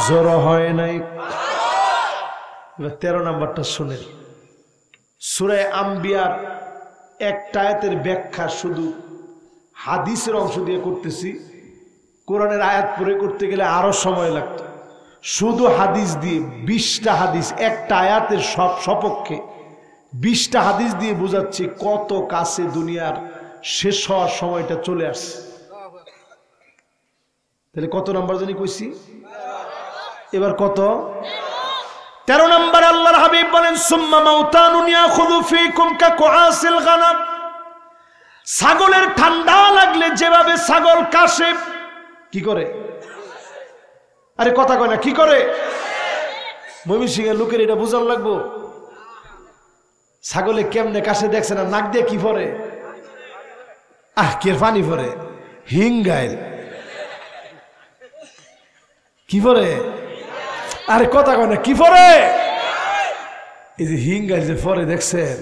জোর হয় নাই। 13 নাম্বারটা শুনেন। সূরা আম্বিয়ার একটা আয়াতের ব্যাখ্যা শুধু হাদিসের অংশ দিয়ে করতেছি, কোরআনের আয়াত পড়ে করতে গেলে আরো সময় লাগতো। শুধু হাদিস দিয়ে 20টা হাদিস, একটা আয়াতের সব সপক্ষে 20টা হাদিস দিয়ে বোঝাচ্ছি কত কাছে দুনিয়ার শেষ হওয়ার সময়টা চলে আসছে। তাহলে কত নাম্বার জানি কইছি? এবার কত? 13 নম্বর আল্লাহর হাবিব বলেন, সুম্মা মাউতানুন ইয়াখুযু ফীকুম কাকুআসিল গানাম। ছাগলের ঠান্ডা লাগলে যেভাবে ছাগল কাশে, কি করে? আরে কথা কয় না, কি করে? ময়মনসিংহের লোকের এটা বুঝান লাগবো। ছাগলে কেমনে কাশে দেখছে না? নাক দিয়ে কি পরে? কে পানি পরে হিঙ্গাইল কি পরে আরে কথা কয় না কি পরে এই যে হিঙ্গাইল যে পরে দেখছেন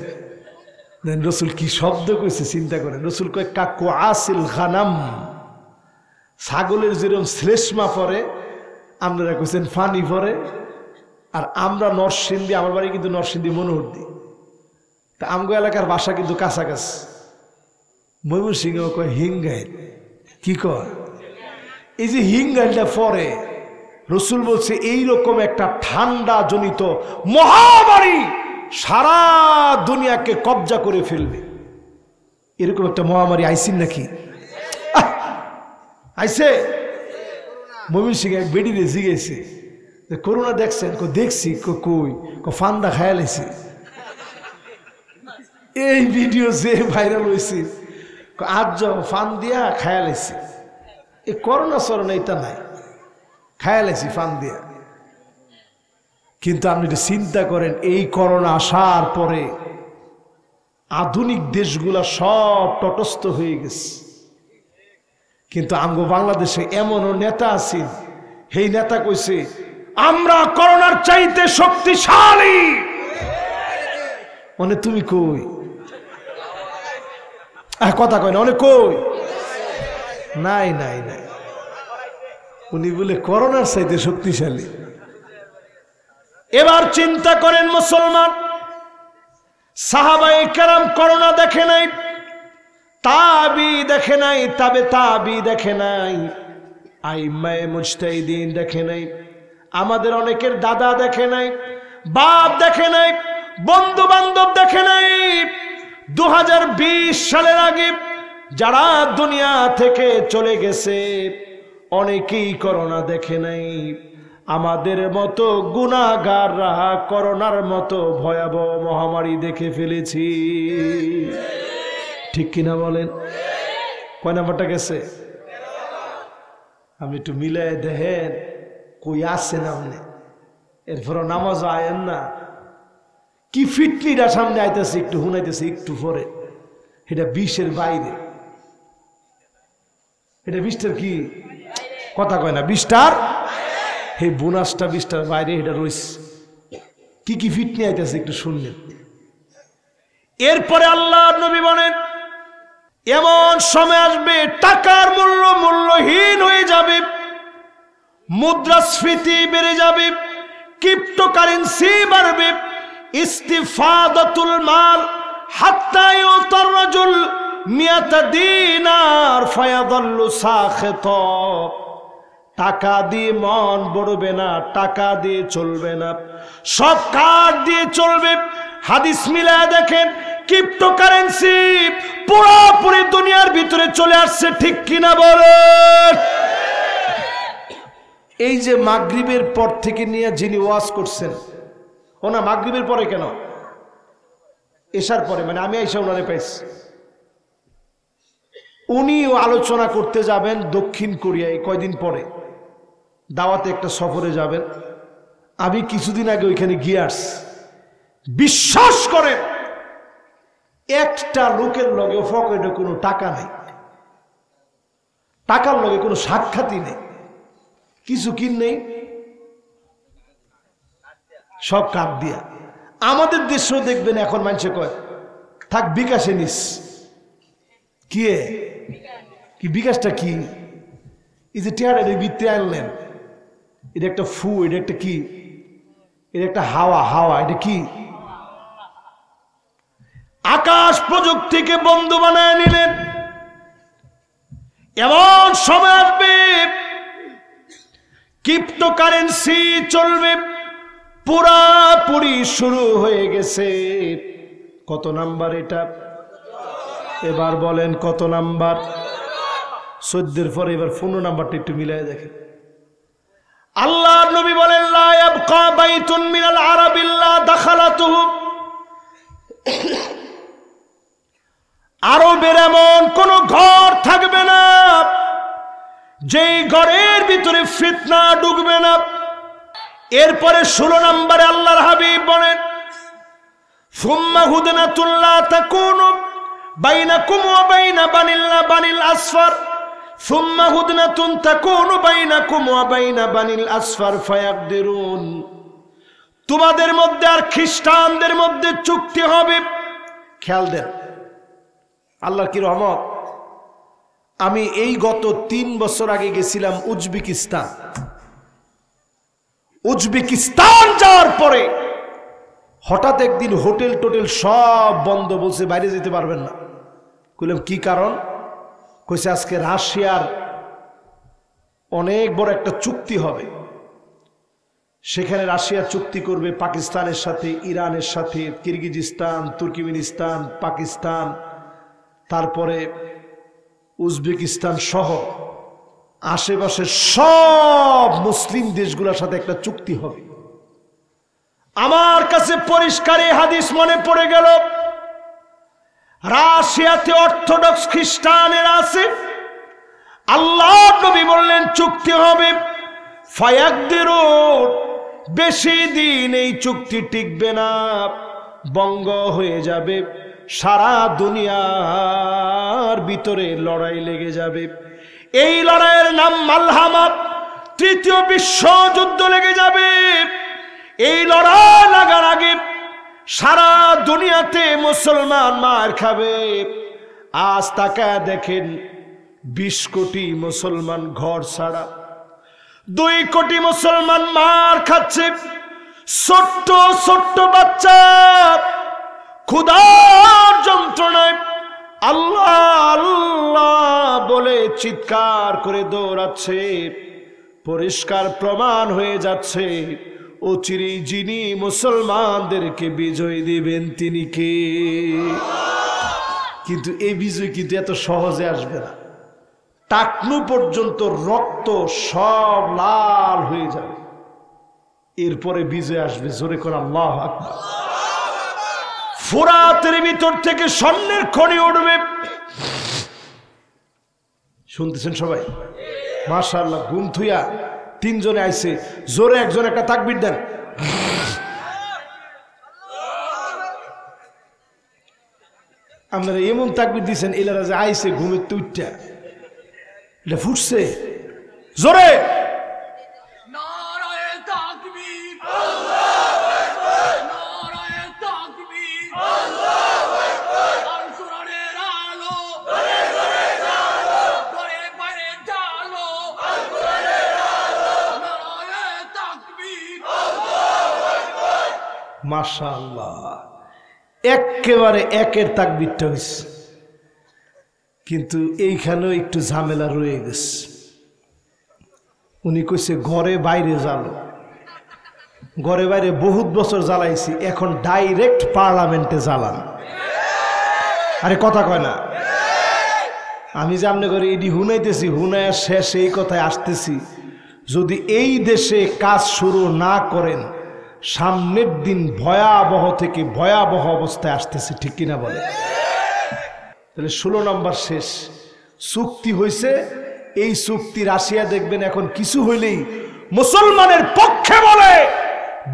রসুল কি শব্দ কইছে চিন্তা করেন রসুল কয় কাকু আসিল খানাম ছাগলের যেরকম শ্লেষ্মা পরে আপনারা কইছেন ফানি পরে আর আমরা নরসিংদী আমার বাড়ি কিন্তু নরসিংদী মনোহরদী তা আমগো এলাকার বাসা কিন্তু কাছাকাছি ময়মনসিংহ কয় হিঙ্গাইল কি কয় এই যে হিঙ্গাইলটা পরে রসুল বলছে এইরকম একটা ঠান্ডা জনিত মহামারী সারা দুনিয়াকে কবজা করে ফেলবে এরকম একটা মহামারী আইসিন নাকি আইসে ময়মনসিংহ এক বেডিরে জিগেছে করোনা দেখছেন দেখছি কই ফান্দা খায়ালেছি এই ভিডিও যে ভাইরাল হয়েছে আজ ফান দিয়া খায়ালেছি এই করোনা সরোনা এটা নাই খায়ালেছি ফান দিয়া কিন্তু আপনি একটু চিন্তা করেন এই করোনা আসার পরে আধুনিক দেশগুলা সব তটস্থ হয়ে গেছে কিন্তু আমগো বাংলাদেশে এমনও নেতা আছেন সেই নেতা কইছে আমরা করোনার চাইতে শক্তিশালী মানে তুমি কই কথা কয় না অনেক কই নাই নাই নাই উনি বলে করোনার চাইতে শক্তিশালী এবার চিন্তা করেন মুসলমান সাহাবায়ে কেরাম করোনা দেখে নাই তাবি দেখে নাই তবে তাবি দেখে নাই আইম্মায়ে মুজতাহিদিন দেখে নাই আমাদের অনেকের দাদা দেখে নাই বাপ দেখে নাই বন্ধু বান্ধব দেখে নাই 2020 সালের আগে যারা দুনিয়া থেকে চলে গেছে অনেকেই করোনা দেখে নাই আমাদের মতো গুনাহগাররা করোনার মতো ভয়াবহ মহামারী দেখে ফেলেছি ঠিক কিনা বলেন কয় নাম্বারটা গেছে আপনি একটু মিলাই দেখেন কই আসছেন আপনি এরপর নামাজ আয়েন না কি ফিটলিটা সামনে আইতেছে একটু হুনাইতেছে একটু পরে এটা 20-এর বাইরে এটা 20টার কি কথা কয় না 20টার এই বোনাসটা 20টার বাইরে এটা রয়েছে কি কি ফিটনি আইতেছে একটু শুনলেন এরপরে আল্লাহর নবী বলেন এমন সময় আসবে টাকার মূল্য মূল্যহীন হয়ে যাবে মুদ্রাস্ফীতি বেড়ে যাবে ক্রিপ্টোকারেন্সি বাড়বে ইস্তিফাদাতুল মাল হাত্তা ইউতার রাজুল মিয়াতা দিনার ফায়াদাল্লু সাখিতা টাকা দিয়ে মন ভরবে না টাকা দিয়ে চলবে না সব কার্ড দিয়ে চলবে হাদিস মিলায়া দেখেন ক্রিপ্টোকারেন্সি পুরোপুরি দুনিয়ার ভিতরে চলে আসছে ঠিক কিনা বলেন এই যে মাগরিবের পর থেকে নিয়ে যিনি ওয়াজ করছেন ও না মাগরিবের পরে কেন এশার পরে মানে আমি আইসা ওনারে পাইছি উনিও আলোচনা করতে যাবেন দক্ষিণ কোরিয়ায় কয়দিন পরে দাওয়াতে একটা সফরে যাবেন আমি কিছুদিন আগে ওইখানে গিয়ে আসছি বিশ্বাস করেন একটা লোকের লগে পকেটে কোনো টাকা নাই টাকার লগে কোনো সাক্ষাৎই নেই কিছু কিন নেই সব কার্ড দিয়া আমাদের দেশেও দেখবেন এখন মানুষে কয় থাক বিকাশে নিস কি বিকাশটা কি এই যে টিয়ার ভিত্তি আনলেন এটা একটা ফু এটা একটা কি এটা একটা হাওয়া এটা কি আকাশ প্রযুক্তিকে বন্ধু বানায় নিলেন এমন সময় আসবে ক্রিপ্টোকারেন্সি চলবে পুরাপুরি শুরু হয়ে গেছে কত নাম্বার এটা এবার বলেন কত নাম্বার 14 পরে এবার 15 নাম্বারটা একটু মিলাই দেখেন আল্লাহর নবী বলেন লা ইয়াবকা বাইতুন মিনাল আরাব ইল্লা দাখালাতুহু আরবের এমন কোন ঘর থাকবে না যেই ঘরের ভিতরে ফিতনা ঢুকবে না এরপরে 16 নম্বরে আল্লাহর হাবিব বলেন সুম্মা হুদনাতুল লা তাকুনু বাইনাকুম ওয়া বাইনা বানিল আসফার সুম্মা হুদনাতুন তাকুনু বাইনাকুম ওয়া বাইনা বানিল আসফার ফায়াকদিরুন। তোমাদের মধ্যে আর খ্রিস্টানদের মধ্যে চুক্তি হবে। খেয়াল দেন আল্লাহর কি রহমত। আমি এই গত 3 বছর আগে গেছিলাম উজবেকিস্তান যাওয়ার পরে হঠাৎ একদিন হোটেল টোটেল সব বন্ধ, বলছে বাইরে যেতে পারবেন না। কইলাম কি কারণ? কইছে আজকে রাশিয়ার অনেক বড় একটা চুক্তি হবে, সেখানে রাশিয়া চুক্তি করবে পাকিস্তানের সাথে, ইরানের সাথে, কিরগিজস্তান, তুর্কমেনিস্তান, পাকিস্তান, তারপরে উজবেকিস্তান সহ আশেপাশের সব মুসলিম দেশগুলোর সাথে একটা চুক্তি হবে। আমার কাছে পরিষ্কার এই হাদিস মনে পড়ে গেল। রাশিয়াতে অর্থোডক্স খ্রিস্টানেরা আছে, আল্লাহ নবী বললেন চুক্তি হবে। ফায়াকদিরুন, বেশি দিন এই চুক্তি টিকবে না, ভঙ্গ হয়ে যাবে। সারা দুনিয়ার ভিতরে লড়াই লেগে যাবে। এই লড়াইয়ের নাম মালহামা, তৃতীয় বিশ্বযুদ্ধ লেগে যাবে। এই লড়াই লাগার আগে সারা দুনিয়াতে মুসলমান মার খাবে। আজ তাকায় দেখেন 20 কোটি মুসলমান ঘর ছাড়া, 2 কোটি মুসলমান মার খাচ্ছে। ছোট্ট ছোট্ট বাচ্চা ক্ষুধার যন্ত্রণায় আল্লাহ আল্লাহ বলে চিৎকার করে দৌড়াচ্ছে। পরিষ্কার প্রমাণ হয়ে যাচ্ছে অচিরেই যিনি মুসলমানদেরকে বিজয় দিবেন তিনি কে। কিন্তু এই বিজয় কিন্তু এত সহজে আসবে না। টাকনু পর্যন্ত রক্ত সব লাল হয়ে যাবে, এরপরে বিজয় আসবে। জোরে করে আল্লাহু আকবার। ফোরাতের ভিতর থেকে স্বর্ণের খনি উঠবে। শুনতেছেন সবাই? মাশাআল্লাহ। ঘুম থুইয়া 3 জনে আইছে, জোরে একজন একটা তাকবীর দেন। আপনারা এমন তাকবীর দিচ্ছেন এলারা যে আইছে ঘুমের তুইটা, এটা ফুটছে জোরে। মাশাআল্লাহ, একেবারে একের তাকবীরটা হয়েছে। কিন্তু এইখানেও একটু ঝামেলা রয়ে গেছে। উনি কইছে ঘরে বাইরে জ্বালো। ঘরে বাইরে বহুত বছর জ্বালাইছি, এখন ডাইরেক্ট পার্লামেন্টে জ্বালান। আরে কথা কয় না। আমি যে আমনে করে এটি হুনাইতেছি, হুনায়া শেষ এই কথায় আসতেছি, যদি এই দেশে কাজ শুরু না করেন সামনের দিন ভয়াবহ থেকে ভয়াবহ অবস্থায় আসতেছে, ঠিক কিনা বলে? তাহলে 16 নম্বর শেষ। চুক্তি হয়েছে, এই চুক্তি রাশিয়া দেখবেন এখন কিছু হইলেই মুসলমানের পক্ষে বলে,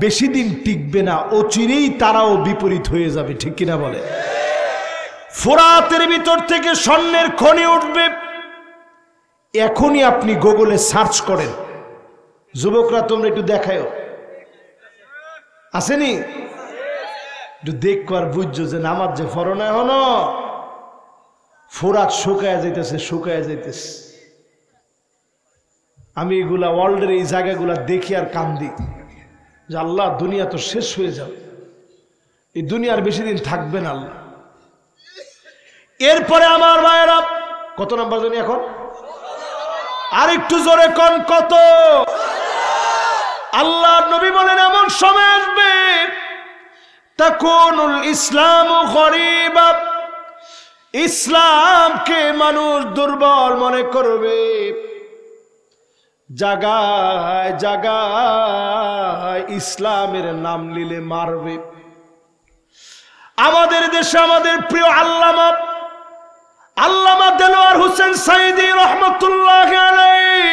বেশি দিন টিকবে না, অচিরেই তারাও বিপরীত হয়ে যাবে, ঠিক কিনা বলে? ফোরাতের ভিতর থেকে স্বর্ণের খনি উঠবে। এখনই আপনি গুগলে সার্চ করেন। যুবকরা তোমরা একটু দেখাও, আসেনি? একটু দেখো আর বুঝছো যে নামাজ যে ফরনা হনো, ফোরাত শুকায় যাইতেছে, শুকায় যাইতেছে। আমি এগুলা ওয়ার্ল্ডের এই জায়গাগুলা দেখি আর কান্দি যে আল্লাহ, দুনিয়া তো শেষ হয়ে যাবে, এই দুনিয়ার বেশি দিন থাকবে না আল্লাহ। এরপরে আমার ভাইয়েরা, কত নাম্বার জানি এখন? আর একটু জোরে কোন কত? আল্লাহ নবী বলেন এমন সময় আসবে তাকুনুল ইসলামু গরীবা, ইসলামকে মানুষ দুর্বল মনে করবে, জায়গায় জায়গায় ইসলামের নাম নিলে মারবে। আমাদের দেশে আমাদের প্রিয় আল্লামা দেলোয়ার হোসেন সাইদি রহমতুল্লাহি আলাইহি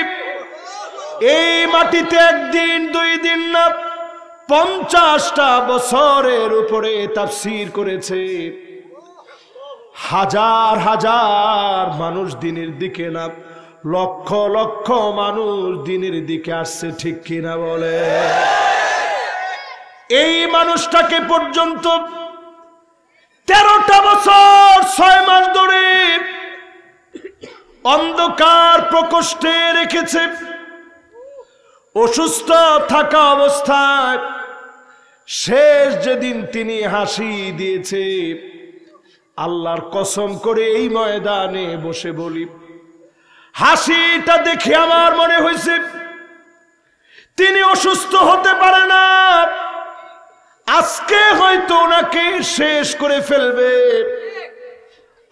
এই মাটিতে একদিন 2 দিন না 50টা বছরের উপরে তাফসীর করেছে। হাজার হাজার মানুষ দিনের দিকে না, লক্ষ লক্ষ মানুষ দিনের দিকে আসছে, ঠিক কিনা বলে? এই মানুষটাকে পর্যন্ত 13টা বছর 6 মাস ধরে অন্ধকার প্রকোষ্ঠে রেখেছে। অসুস্থ থাকা অবস্থায় শেষ যেদিন তিনি হাসি দিয়েছে, আল্লাহর কসম করে এই ময়দানে বসে বলি, হাসিটা দেখে আমার মনে হয়েছে তিনি অসুস্থ হতে পারে না, আজকে হয়তো ওনাকে শেষ করে ফেলবে,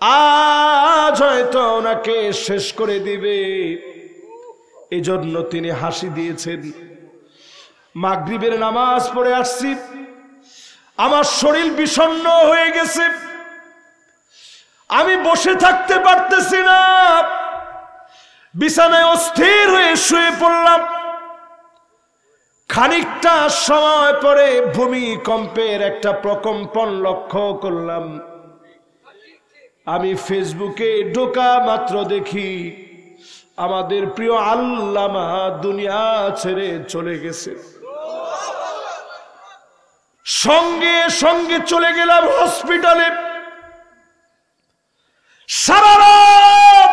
আজ হয়তো ওনাকে শেষ করে দিবে, এজন্য তিনি হাসি দিয়েছেন। মাগরিবের নামাজ পড়ে আসছি, আমার শরীর বিষণ্ণ হয়ে গেছে, আমি বসে থাকতে পারতেছি না, বিছানায় অস্থির হয়ে শুয়ে পড়লাম। খানিকটা সময় পরে ভূমিকম্পের একটা প্রকম্পন লক্ষ্য করলাম। আমি ফেসবুকে ঢোকা মাত্র দেখি আমাদের প্রিয় আল্লামা দুনিয়া ছেড়ে চলে গেছে। সঙ্গে সঙ্গে চলে গেলাম হসপিটালে। সারা রাত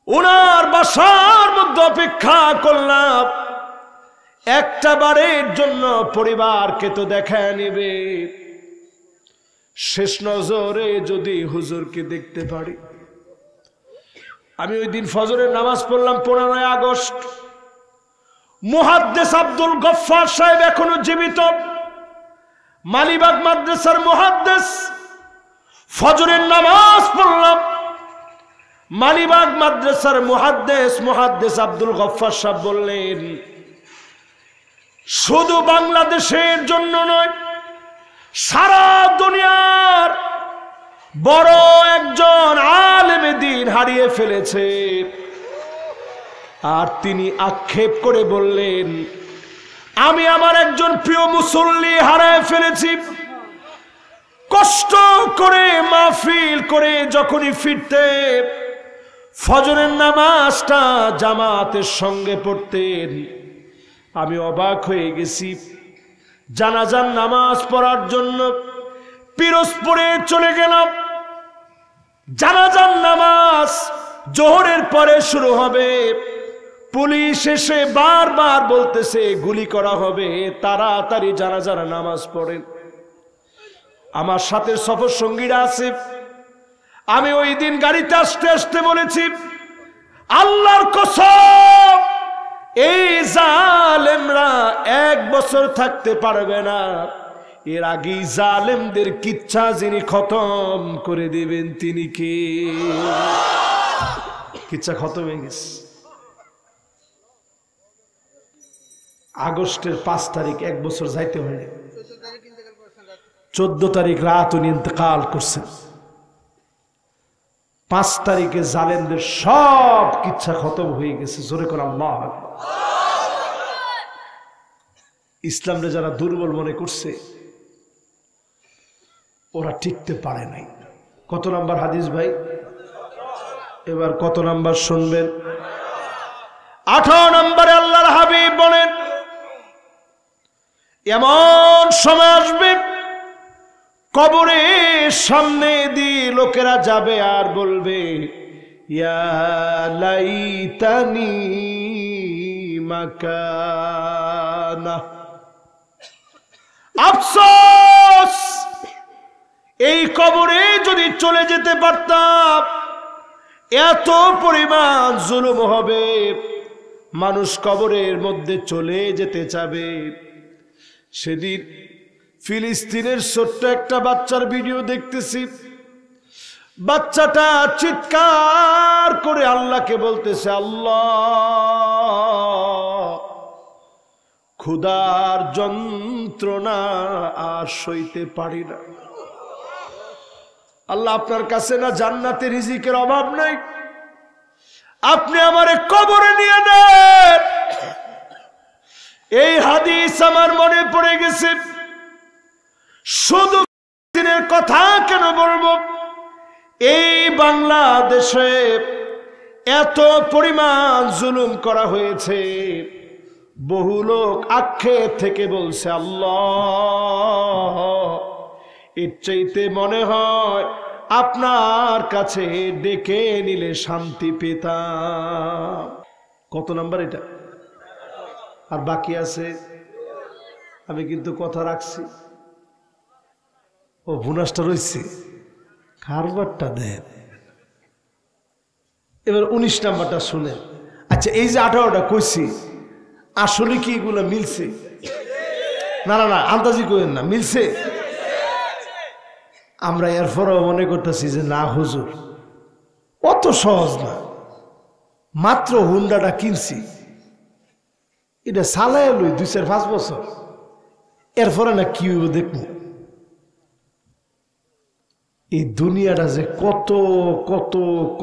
ওনার বাসার মধ্যে অপেক্ষা করলাম, একটা বারের জন্য পরিবারকে তো দেখা নেবে, শেষ নজরে যদি হুজুরকে দেখতে পারি। আমি ওই দিন ফজরের নামাজ পড়লাম 15 আগস্ট। মুহাদ্দিস আব্দুল গফফার সাহেব এখনো জীবিত, মালিবাগ মাদ্রাসার মুহাদ্দিস। ফজরের নামাজ পড়লাম, মালিবাগ মাদ্রাসার মুহাদ্দিস আব্দুল গফফার সাহেব বললেন, শুধু বাংলাদেশের জন্য নয়, সারা দুনিয়ার বড় একজন আলেমে দ্বীন হারিয়ে ফেলেছে। আর তিনি আক্ষেপ করে বললেন, আমি আমার একজন প্রিয় মুসল্লি হারিয়ে ফেলেছি। কষ্ট করে মাহফিল করে যখনই ফিরতে ফজরের নামাজটা জামাতের সঙ্গে পড়তেন, আমি অবাক হয়ে গেছি। জানাজার নামাজ পড়ার জন্য পিরোজপুরে চলে গেলাম। জানাজার নামাজ জোহরের পরে শুরু হবে, পুলিশ এসে বারবার বলতেছে গুলি করা হবে, তাড়াতাড়ি জানাজার নামাজ পড়েন। আমার সাথে সফর সঙ্গীরা আছে, আমি ওই দিন গাড়িতে আসতে আসতে বলেছি, আল্লাহর কসম এই জালেমরা 1 বছর থাকতে পারবে না, এর আগেই জালেমদের কিচ্ছা যিনি খতম করে দিবেন তিনি কে? কিচ্ছা খতম হয়ে গেছে। আগস্টের 5 তারিখ, 1 বছর যাইতে হয়নি, 14 তারিখ রাত উনি ইন্তেকাল করছেন। 5 তারিখে জালেমদের সব কিচ্ছা খতম হয়ে গেছে। জোরে করে আল্লাহু আকবার। ইসলামরে যারা দুর্বল মনে করছে ওরা টিকতে পারে নাই। কত নাম্বার হাদিস ভাই? এবার কত নাম্বার শুনবেন? 18 নম্বরে আল্লাহর হাবিব বলেন, এমন সময় আসবে কবরের সামনে দিয়ে লোকেরা যাবে আর বলবে, ইয়া লাইতানি মাকানা, আফসোস এই কবরে যদি চলে যেতে পারতাম, এত পরিমাণ জুলুম হবে, মানুষ কবরের মধ্যে চলে যেতে চাবে। সেদিন ফিলিস্তিনের ছোট্ট একটা বাচ্চার ভিডিও দেখতেছি, বাচ্চাটা চিৎকার করে আল্লাহকে বলতেছে, আল্লাহ ক্ষুধার যন্ত্রণা আর সইতে পারি না। আল্লাহ আপনার কাছে না জান্নাতে রিজিকের অভাব নাই, আপনি আমারে কবরে নিয়ে নেন। এই হাদিস আমার মনে পড়ে গেছে। শুধু জুলুমের কথা কেন বলবো? এই বাংলাদেশে এত পরিমাণ জুলুম করা হয়েছে, বহু লোক আক্ষেপ থেকে বলছে, আল্লাহ, এর চাইতে মনে হয় আপনার কাছে ডেকে নিলে শান্তি পেতাম। কত নাম্বার এটা? আর বাকি আছে। আমি কিন্তু কথা রাখছি। ও বোনাসটা রয়েছে, কারবারটা দেন। এবার 19 নাম্বারটা শুনে। আচ্ছা, এই যে 18টা কইছি, আসলে কি এগুলো মিলছে? না না না, আন্দাজি করেন না, মিলছে? আমরা এরপরও মনে করতেছি যে না হুজুর, অত সহজ না। মাত্র হুন্ডাটা কিনছি, এটা চালায় লই 2-4-5 বছর, এরপরে না কি হইব দেখবো। এই দুনিয়াটা যে কত কত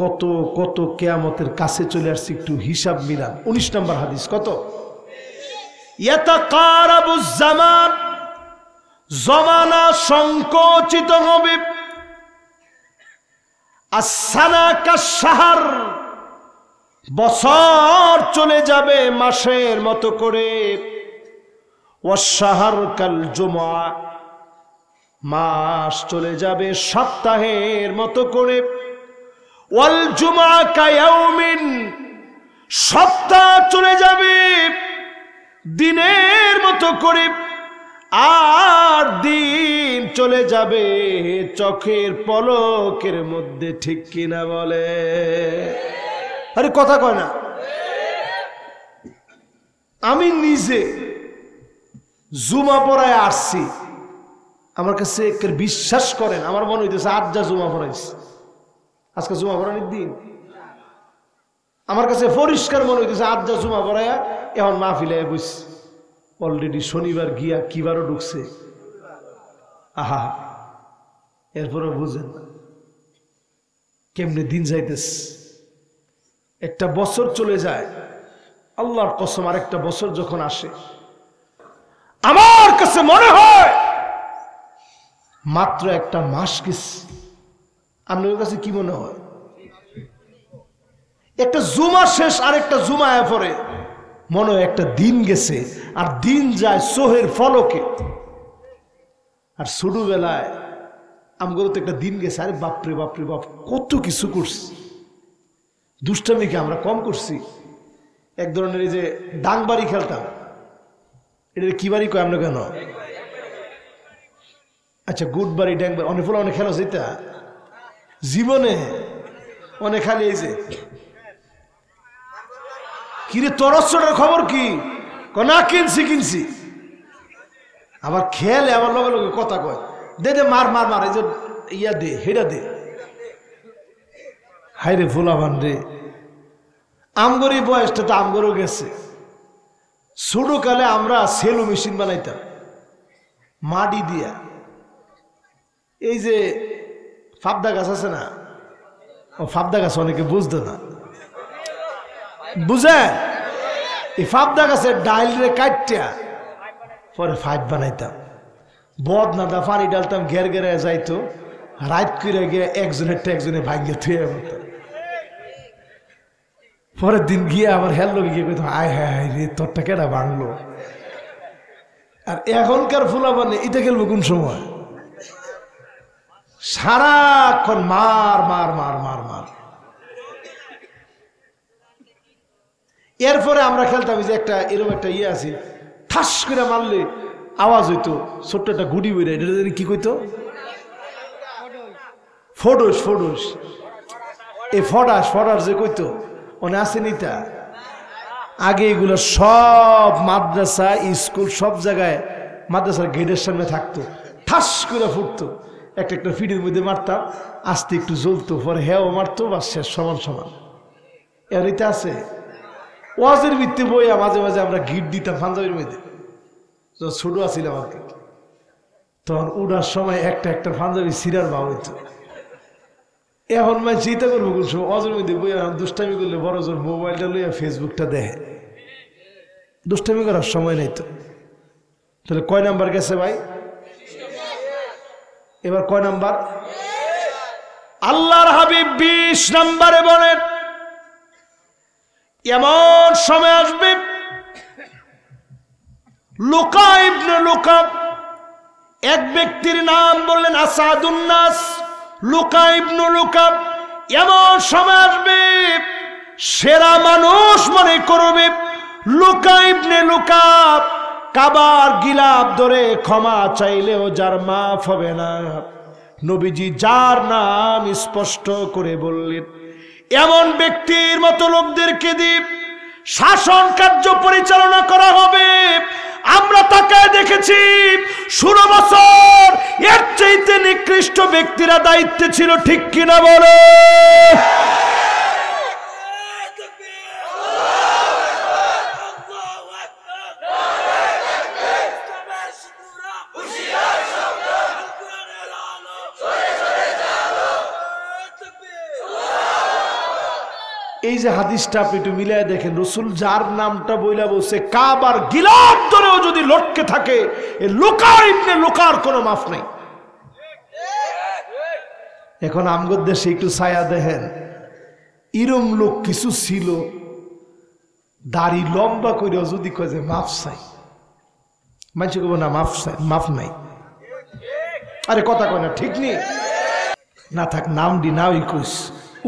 কত কত কিয়ামতের কাছে চলে আসছে, একটু হিসাব মিলান। 19 নম্বর হাদিস কত? ইয়াতাকারাবুজ জামান, জমানা সংকোচিত হবে। আস-সানা কাশ-শাহর, বছর চলে যাবে মাসের মতো করে। ওয়াশ-শাহর কাল-জুমআ, মাস চলে যাবে সপ্তাহের মতো করে। ওয়াল জুমআ কায়াউমিন, সপ্তাহ চলে যাবে দিনের মতো করে। আর দিন চলে যাবে চোখের পলকের মধ্যে, ঠিক কিনা বলে? আরে কথা কয় না। আমি নিজে জুমা পড়ায় আসছি, আমার কাছে বিশ্বাস করেন, আমার মনে হইতেছে আজ যা জুমা পড়াইছি, আজকে জুমা পড়ানোর দিন। আমার কাছে পরিষ্কার মনে হইতেছে আজ যা জুমা পড়ায় এখন মাহফিলে বসছি। অলরেডি শনিবার গিয়া কিবারও ঢুকছে। আহা, এরপরে বুঝেন কেমনে দিন যাইতেছে। একটা বছর চলে যায়, আল্লাহর কসম, আর একটা বছর যখন আসে, আমার কাছে মনে হয় মাত্র একটা মাস গেছে। আপনার কাছে কি মনে হয়? একটা জুমা শেষ আর একটা জুমা পরে মনে হয় একটা দিন গেছে, আর দিন যায় চোখের ফলকে। আর ছোটবেলায় আমগুলো তো একটা দিন গেছে, আরে বাপরে বাপরে বাপ, কত কিছু করছি। দুষ্টামি কি আমরা কম করছি? এক ধরনের এই যে ডাংবাড়ি খেলতাম, এটা কি বাড়ি কয় আমরা কেন? আচ্ছা, গুড বাড়ি, ড্যাংবাড়ি, অনেক ফুল অনেক খেলা যেটা জীবনে অনেক খালি। এই যে কিরে তরসটার খবর কি? না কিনছি কিনছি, আবার খেলে আবার লগে লগে কথা কয়, দে দে মার মার মার, এই যে ইয়া দে, হেডা দে। হাইরে ফুলাবান রে, আমগরি বয়সটা তো আমগরও গেছে। ছোটকালে আমরা সেলো মেশিন বানাইতাম মাটি দিয়া। এই যে ফাবদা গাছ আছে না, ও ফাবদা গাছ অনেকে বুঝতো না, বুঝে? এই ফাবদা গাছের ডাইল রে কাটিয়া পরে ফাইভ বানাইতাম। বদ না দা পানি ডালতাম, ঘের ঘেরে যাইতো, রাত করে গিয়ে একজনের একজনে ভাঙ্গিয়ে থুয়ে বলতাম। পরের দিন গিয়ে আমার হেললো গিয়ে কইতাম, আয় হ্যাঁ হায় রে, তোরটা কেটা ভাঙলো। আর এখনকার ফুলাবানে এটা খেলবো কোন সময়? সারাক্ষণ মার মার মার মার মার। এরপরে আমরা খেলতাম যে একটা এরকম একটা ইয়ে আছে, ঠাস করে মারলে আওয়াজ হইতো, ছোট্ট একটা গুড়ি বইরে, এটা কি কইতো? ফোডস ফোডস। এই ফডাস ফডাস যে কইতো, মনে আছে নিতা? আগে এগুলো সব মাদ্রাসা স্কুল সব জায়গায় মাদ্রাসার গেটের সামনে থাকতো, ঠাস করে ফুটতো। একটা একটা ফিডের মধ্যে মারতাম, আস্তে একটু জ্বলতো, পরে হ্যাঁ মারতো, বা শেষ সমান সমান। এমনিতে আছে ওয়াজের ভিত্তি বইয়া মাঝে মাঝে আমরা গিট দিতাম পাঞ্জাবির মধ্যে, যখন ছোট আছিলাম আর কি। তখন উড়ার সময় একটা একটা পাঞ্জাবি সিরার ভাব হইতো। এখন মানে চিন্তা করবো কোন সময় ওয়াজের মধ্যে বইয়া দুষ্টামি করলে বড় জোর মোবাইলটা লইয়া ফেসবুকটা দেখে। দুষ্টামি করার সময় নেই তো। তাহলে কয় নাম্বার গেছে ভাই? এবার কয় নাম্বার? আল্লাহর হাবিব 20 নম্বরে বলেন এমন সময় আসবে লুকা ইবনে লুকা, এক ব্যক্তির নাম বললেন আসাদুন নাস, লুকা ইবনে লুকা। এমন সময় আসবে সেরা মানুষ মনে করবে লুকা ইবনে লুকা কাবার গিলাফ ধরে ক্ষমা চাইলেও যার মাফ হবে না। নবীজি যার নাম স্পষ্ট করে বললেন এমন ব্যক্তির মতো লোকদেরকে দিয়ে শাসন কার্য পরিচালনা করা হবে। আমরা তাকায় দেখেছি 16 বছর এর চাইতে নিকৃষ্ট ব্যক্তিরা দায়িত্বে ছিল, ঠিক কিনা বলে? এই যে হাদিসটা আপনি একটু মিলাই দেখেন, রসুল যার নামটা বইলা বলছে কাবার গিলাফ ধরেও যদি লটকে থাকে এ লুকা ইবনে লুকার কোনো মাফ নাই। এখন আমগর দেশে একটু ছায়া দেখেন, ইরম লোক কিছু ছিল দাড়ি লম্বা করে যদি কয় যে মাফ চাই, মানুষ কব না মাফ চাই, মাফ নাই। আরে কথা কয় না, ঠিক নেই না থাক নাম দি না ওই কইস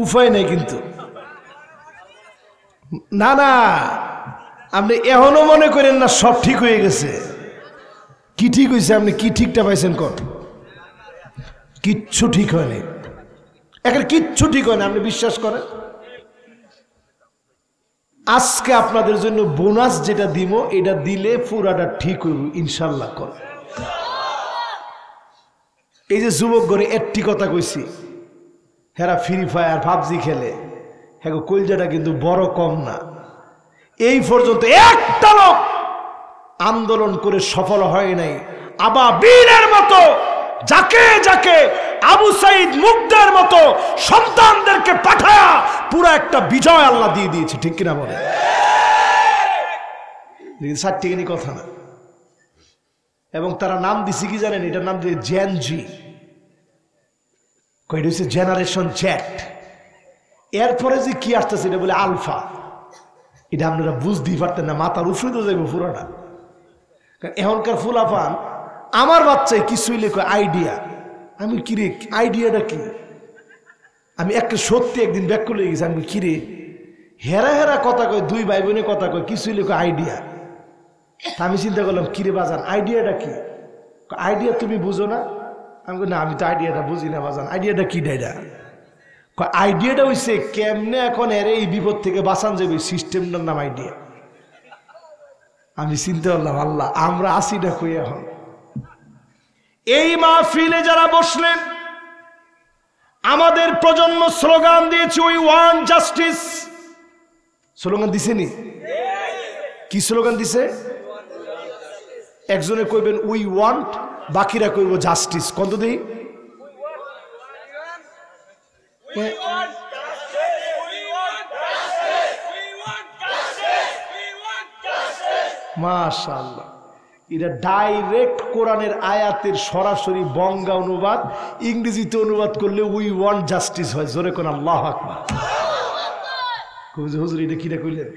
উপায় নেই। কিন্তু না না, আপনি এখনো মনে করেন না সব ঠিক হয়ে গেছে। কি ঠিক হয়েছে? আপনি কি ঠিকটা পাইছেন? কর কিচ্ছু ঠিক হয়নি, একের কিচ্ছু ঠিক হয় না। আপনি বিশ্বাস করেন আজকে আপনাদের জন্য বোনাস যেটা দিব এটা দিলে পুরাটা ঠিক হইব ইনশাল্লাহ। কর এই যে যুবক গড়ে একটি কথা কইছি, হেরা ফ্রি ফায়ার পাবজি খেলে, হ্যাঁ কলজাটা কিন্তু বড় কম না। এই পর্যন্ত একটা লোক আন্দোলন করে সফল হয় নাই। আবাবিলের মতো যাকে যাকে আবু সাইদ মুগদার মতো সন্তানদেরকে পাঠায়া পুরো একটা বিজয় আল্লাহ দিয়ে দিয়েছে, ঠিক কিনা বলে? সাতটিখানি কথা না। এবং তারা নাম দিছে কি জানেন? এটার নাম দিয়ে জেনজি, কয়টা হচ্ছে জেনারেশন জেট। এরপরে যে কি আসতেছে এটা বলে আলফা। এটা আপনারা বুঝতেই পারতেন না, মাথার উফরে তো যাইব পুরোটা। এখনকার ফুলাফান আমার বাচ্চায় কিছুই লেখো আইডিয়া। আমি কিরে আইডিয়াটা কি? আমি একটা সত্যি একদিন ব্যাক করে গেছি। আমি কিরে হেরা হেরা কথা কয়, দুই ভাই বোনে কথা কয়, কিছুই লেখো আইডিয়া। আমি চিন্তা করলাম কিরে বাজান আইডিয়াটা কি? আইডিয়া তুমি বুঝো না? আমি না, আমি তো আইডিয়াটা বুঝি না বাজান। আইডিয়াটা কি? ডাইডা আইডিয়াটা হইছে কেমনে এখন এর এই বিপদ থেকে বাঁচান যাবে, সিস্টেমটার নাম আইডিয়া। আমি চিন্তা করলাম আল্লাহ আমরা আসি না কই। এখন এই মাহফিলে যারা বসলেন আমাদের প্রজন্ম স্লোগান দিয়েছে উই ওয়ান্ট জাস্টিস। স্লোগান দিছেনি? কি স্লোগান দিছে? একজনে কইবেন উই ওয়ান্ট, বাকিরা কইব জাস্টিস। কত দেই? মাশাআল্লাহ, এটা ডাইরেক্ট কোরআনের আয়াতের সরাসরি বঙ্গা অনুবাদ, ইংরেজিতে অনুবাদ করলে উই ওয়ান্ট জাস্টিস হয়। জোরে কোন আল্লাহু আকবার। হুজুর এটা কিটা কইলেন?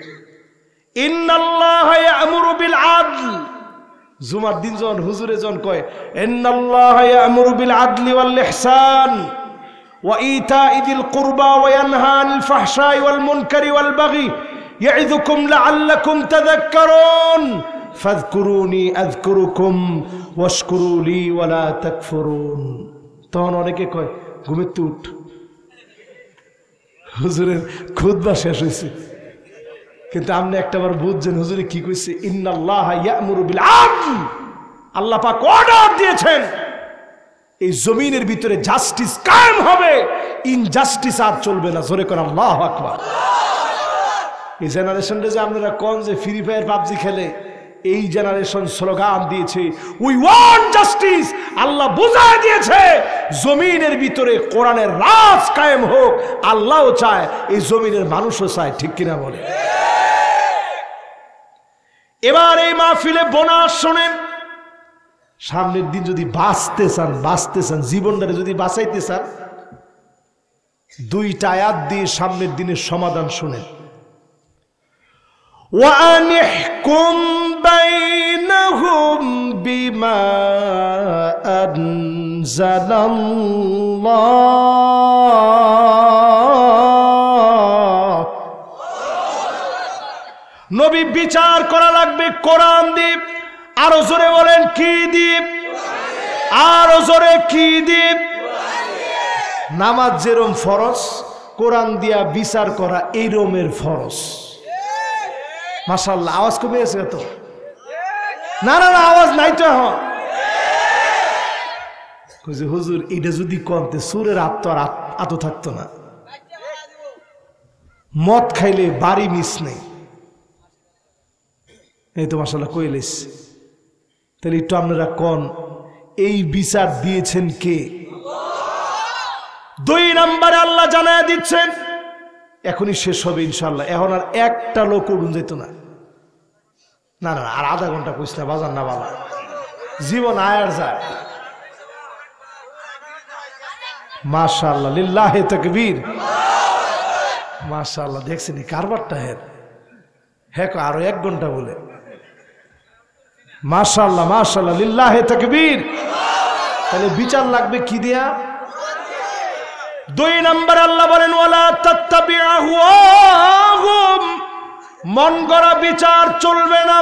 ইন্নাল্লাহা ইয়া'মুরু বিল আদল। জুমার দিন যখন হুজুরে যখন কয় ইন্নাল্লাহা ইয়া'মুরু বিল আদলি ওয়াল ইহসান ওয়া ইতা'i যিল কুরবা ওয়া ইয়ানহা আনিল ফাহশাই ওয়াল মুনকারি ওয়াল বাগি ইয়া'ইযুকুম লাআল্লাকুম তাযাক্কারুন ফাযকুরুনি আযকুরুকুম ওয়াশকুরু লি ওয়া লা তাকফুরুন। তখন অনেকে কয় ঘুমের তো উঠ, হুজুরের খুতবা শেষ হয়েছে। কিন্তু আপনি একটাবার বুঝছেন হুজুরে কি কইছে? ইন্নাল্লাহা ইয়া'মুরু বিল আদল। আল্লাহ পাক অর্ডার দিয়েছেন এই জমিনের ভিতরে জাস্টিস কায়েম হবে, ইনজাস্টিস আর চলবে না। জোরে করে আল্লাহু আকবার। এই জেনারেশনটা যে আপনারা কোন যে ফ্রি ফায়ার পাবজি খেলে, এই জেনারেশন স্লোগান দিয়েছে উই ওয়ান্ট জাস্টিস। আল্লাহ বুঝায় দিয়েছে জমিনের ভিতরে কোরআনের রাজ কায়েম হোক। আল্লাহও চায়, এই জমিনের মানুষও চায়, ঠিক কিনা বলে? এবার এই মাহফিলে বোনাস শোনেন। সামনের দিন যদি বাঁচতে চান জীবনটারে যদি বাঁচাইতে চান, দুইটা আয়াত দিয়ে সামনের দিনের সমাধান শুনেন। وَأَنِحْكُمْ بَيْنَهُمْ بِمَا أَنزَلَ اللَّهُ। নবী বিচার করা লাগবে কোরআন দিয়ে। আরো জোরে বলেন কি দিয়ে? আরো জোরে কি দিয়ে? নামাজ যেরম ফরজ, কোরআন দিয়া বিচার করা এই রমের ফরজ। মাশাআল্লাহ, আওয়াজ কমে গেছে তো? না না না, আওয়াজ নাই তো এখন। হুজুর এটা যদি কমতে সুরের আত্ম থাকতো না। মদ খাইলে বাড়ি মিস নেই, এই তো মাশাআল্লাহ কইলেস। তাহলে একটু আপনারা কোন এই বিচার দিয়েছেন কে? দুই নম্বরে আল্লাহ জানায় দিচ্ছেন, এখনই শেষ হবে ইনশাআল্লাহ, এখন আর একটা লোক উড়ুন যেত না। না না আর আধা ঘন্টা কইস না, বাজার না বাবা, জীবন আয়ার যায়। মাশাআল্লাহ, লিল্লাহি তাকবীর। মাশাআল্লাহ, দেখছেন কারবারটা হ্যাঁ আরো 1 ঘন্টা বলে। মাশাআল্লাহ মাশাআল্লাহ, লিল্লাহি তাকবীর। তাহলে বিচার লাগবে কি দিয়া? 2 নম্বর আল্লাহ বলেন ওয়ালা তাত্তাবি'হুম, মন গড়া বিচার চলবে না।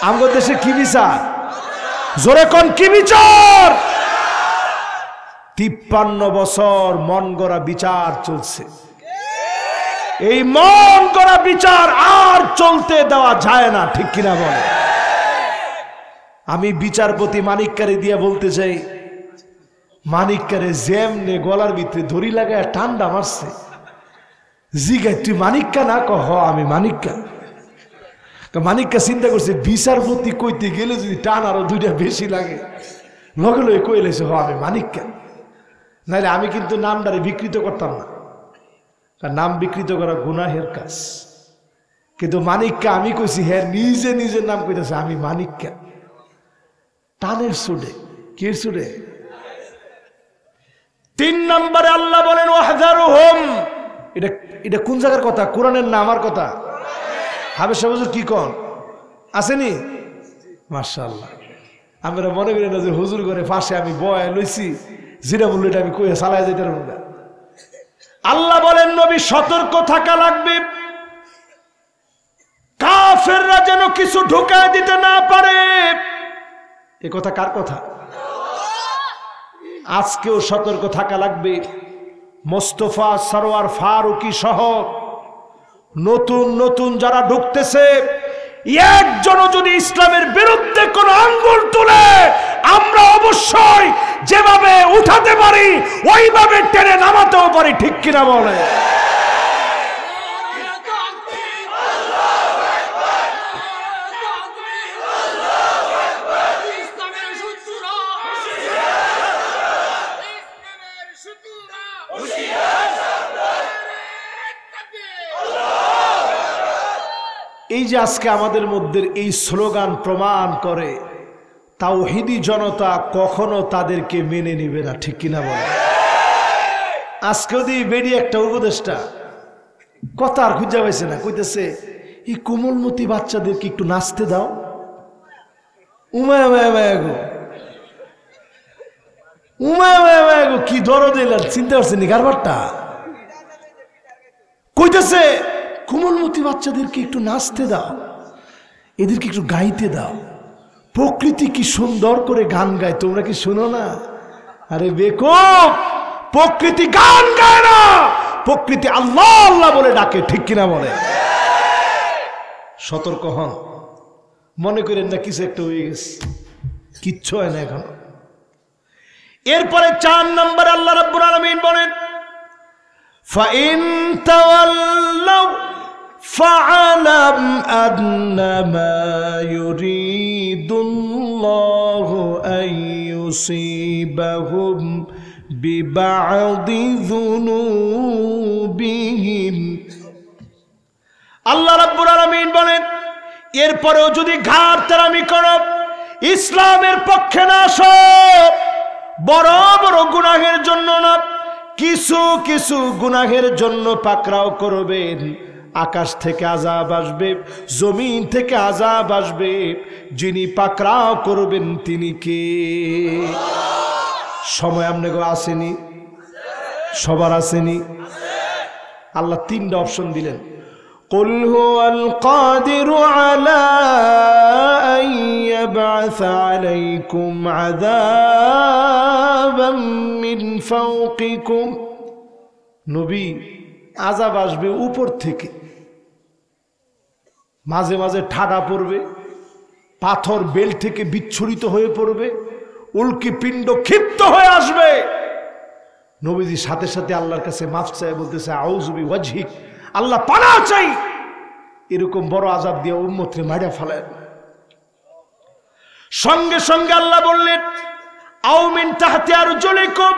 আমাদের দেশে কি বিচার? জোরে কোন কি বিচার? 53 বছর মন গড়া বিচার চলছে। এই মন গড়া বিচার আর চলতে দেওয়া যায় না, ঠিক কিনা বলে? আমি বিচারপতি মানিককারে দিয়া বলতে চাই, মানিককারে যেমনে গলার ভিতরে ধরি লাগায় ঠান্ডা মারছে, জিগাই তুই মানিক্কা না? কহ আমি মানিক্কা। মানিক্কা চিন্তা করছে বিচারপতি কইতে গেলে যদি টান আরো 2টা বেশি লাগে, লগে লগে কই লাইছে হ আমি মানিক্কা। নাইলে আমি কিন্তু নামটারে বিকৃত করতাম না, কারণ নাম বিকৃত করা গুনাহের কাজ। কিন্তু মানিক্কা আমি কইছি, হ্যাঁ নিজে নিজের নাম কইতেছে আমি মানিক্কা। টানের সুডে কি সুডে? 3 নম্বরে আল্লাহ বলেন ওয়াহযারুহুম, এটা কোন জায়গার কথা? কোরআনের না আমার কথা? হাবেশ হুজুর কি কোন আসেনি? মাশাআল্লাহ, আমরা মনে করি না যে হুজুর ঘরে পাশে আমি বয় লইছি, যেটা বললো এটা আমি কইয়া চালায় যাইতে পারবো না। আল্লাহ বলেন নবী সতর্ক থাকা লাগবে, কাফেররা যেন কিছু ঢুকায় দিতে না পারে। এ কথা কার কথা? আজকেও সতর্ক থাকা লাগবে। মোস্তফা সরওয়ার ফারুকী সহ নতুন নতুন যারা ঢুকতেছে, একজনও যদি ইসলামের বিরুদ্ধে কোন আঙ্গুল তুলে, আমরা অবশ্যই যেভাবে উঠাতে পারি ওইভাবে টেনে নামাতেও পারি, ঠিক কিনা বলে? এই যে আজকে আমাদের মধ্যে এই স্লোগান প্রমাণ করে তাওহীদি জনতা কখনো তাদেরকে মেনে নিবে না, ঠিক কিনা বলে? আজকেও দিয়ে বেরি একটা উপদেষ্টা কথা আর খুঁজে পাইছে না, কইতেছে এই কোমলমতি বাচ্চাদেরকে একটু নাচতে দাও। উমায় কি দরদ এলার চিন্তা করছেন কারবারটা? কইতেছে কোমলমতি বাচ্চাদেরকে একটু নাচতে দাও, এদেরকে একটু গাইতে দাও। প্রকৃতি কি সুন্দর করে গান গায়, তোমরা কি শুনো না? আরে বেকুব, প্রকৃতি গান গায় না, প্রকৃতি আল্লাহ আল্লাহ বলে ডাকে, ঠিক কিনা বলে? সতর্ক হন, মনে করেন না কিছু একটা হয়ে গেছে, কিচ্ছু হয় না এখন। এরপরে 4 নম্বর আল্লাহ রাব্বুল আলামিন বলেন ফাইন তাওয়াল্লাউ فَاعْلَمْ أَنَّمَا يُرِيدُ اللَّهُ أَن يُصِيبَهُم بِبَعْضِ ذُنُوبِهِمْ। আল্লাহ রাব্বুল আলামিন বলেন এরপরেও যদি ঘাড় তেরামি করো, ইসলামের পক্ষে না আসো, বড় বড় গুনাহের জন্য না, কিছু কিছু গুনাহের জন্য পাকড়াও করবেন। আকাশ থেকে আযাব আসবে, জমিন থেকে আযাব আসবে, যিনি পাকড়াও করবেন তিনি কে? সময় আপনাকে আসেনি? সবার আসেনি? আল্লাহ তিনটা অপশন দিলেন। قل هو القادر على أن يبعث عليكم عذابا من فوقكم। নবী, আযাব আসবে উপর থেকে, মাঝে মাঝে ঠাডা পড়বে, পাথর বেল থেকে বিচ্ছুরিত হয়ে পড়বে, উল্কি পিণ্ড ক্ষিপ্ত হয়ে আসবে। নবীজি সাথে সাথে আল্লাহর কাছে মাফ চাই, বলতেছে আউযু বিওয়াজহিক, আল্লাহ পানাহ চাই এরকম বড় আযাব দিয়ে উম্মতকে মাইরা ফেলেন। সঙ্গে সঙ্গে আল্লাহ বললেন আও মিন তাহতি আরজুলিকুম,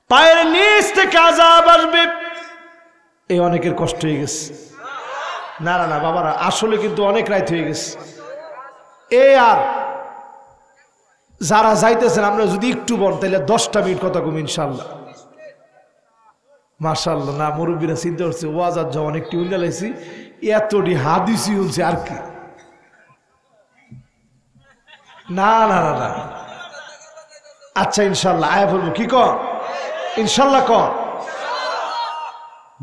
পায়ের নিচ থেকে আযাব আসবে। এই অনেকের কষ্ট হয়ে গেছে। না না না বাবারা, আসলে কিন্তু অনেক রাত হয়ে গেছে। আর যারা যাইতেছেন আমরা যদি একটু বল তাহলে 10টা মিনিট কথা কম ইনশাআল্লাহ। মাশাআল্লাহ, না মুরব্বীরা চিন্তা করছে ওয়াজ আর যা অনেকটি উন্ডালাইছি, এতটি হাদিসই হচ্ছে আর কি। না না না না, আচ্ছা ইনশাআল্লাহ আয়া বলবো, কি কর ইনশাআল্লাহ কর।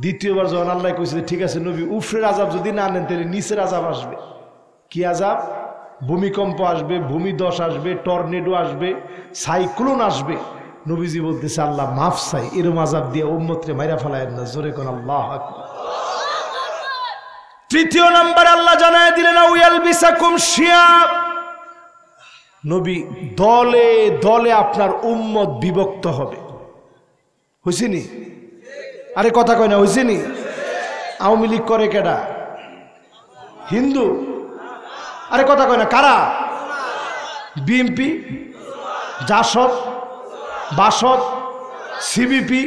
দ্বিতীয়বার যখন আল্লাহ কইছে ঠিক আছে নবী, উফরের আযাব যদি না নেন তাহলে নিচের আযাব আসবে। কি আযাব? ভূমিকম্প আসবে, ভূমিধস আসবে, টর্নেডো আসবে, সাইক্লোন আসবে। নবীজি বলতেছে আল্লাহ মাফ চাই, এরকম আযাব দিয়ে উম্মতরে মাইরা ফেলায়েন না। জোরে কোন আল্লাহু আকবার। তৃতীয় নম্বরে আল্লাহ জানায় দিলেন আউয়ালবিসাকুম শিয়াব। নবী, দলে দলে আপনার উম্মত বিভক্ত হবে। হইছেনি? আরে কথা কয় না, হইছেনি? আওয়ামী লীগ করে কেডা? হিন্দু। আরে কথা কয় না, কারা? বিএনপি, জাসদ, বাসদ, সিবিপি,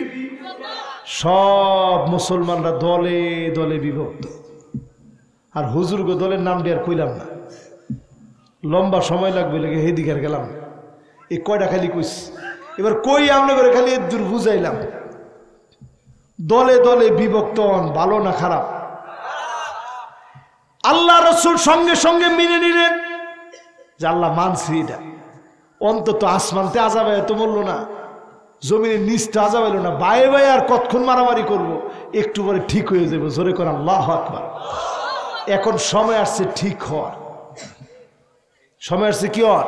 সব মুসলমানরা দলে দলে বিভক্ত। আর হুজুরগো দলের নাম দিয়ে আর কইলাম না, লম্বা সময় লাগবে, লেগে হেদিকে আর গেলাম। এই কয়টা খালি কইস, এবার কই আমরা করে খালি দূর বুঝাইলাম। দলে দলে বিভক্ত হন, ভালো না খারাপ? আল্লাহ রসুল সঙ্গে সঙ্গে মেনে নিলেন যে আল্লাহ মানছি, এটা অন্তত আসমানতে আযাব তো বললো না, জমিনের নিচটা আযাব এলো না, বায়ে বায়ে আর কতক্ষণ মারামারি করব, একটু পরে ঠিক হয়ে যাবে। জোরে করে আল্লাহু আকবার। এখন সময় আসছে ঠিক হওয়ার, সময় আসছে কি হওয়ার।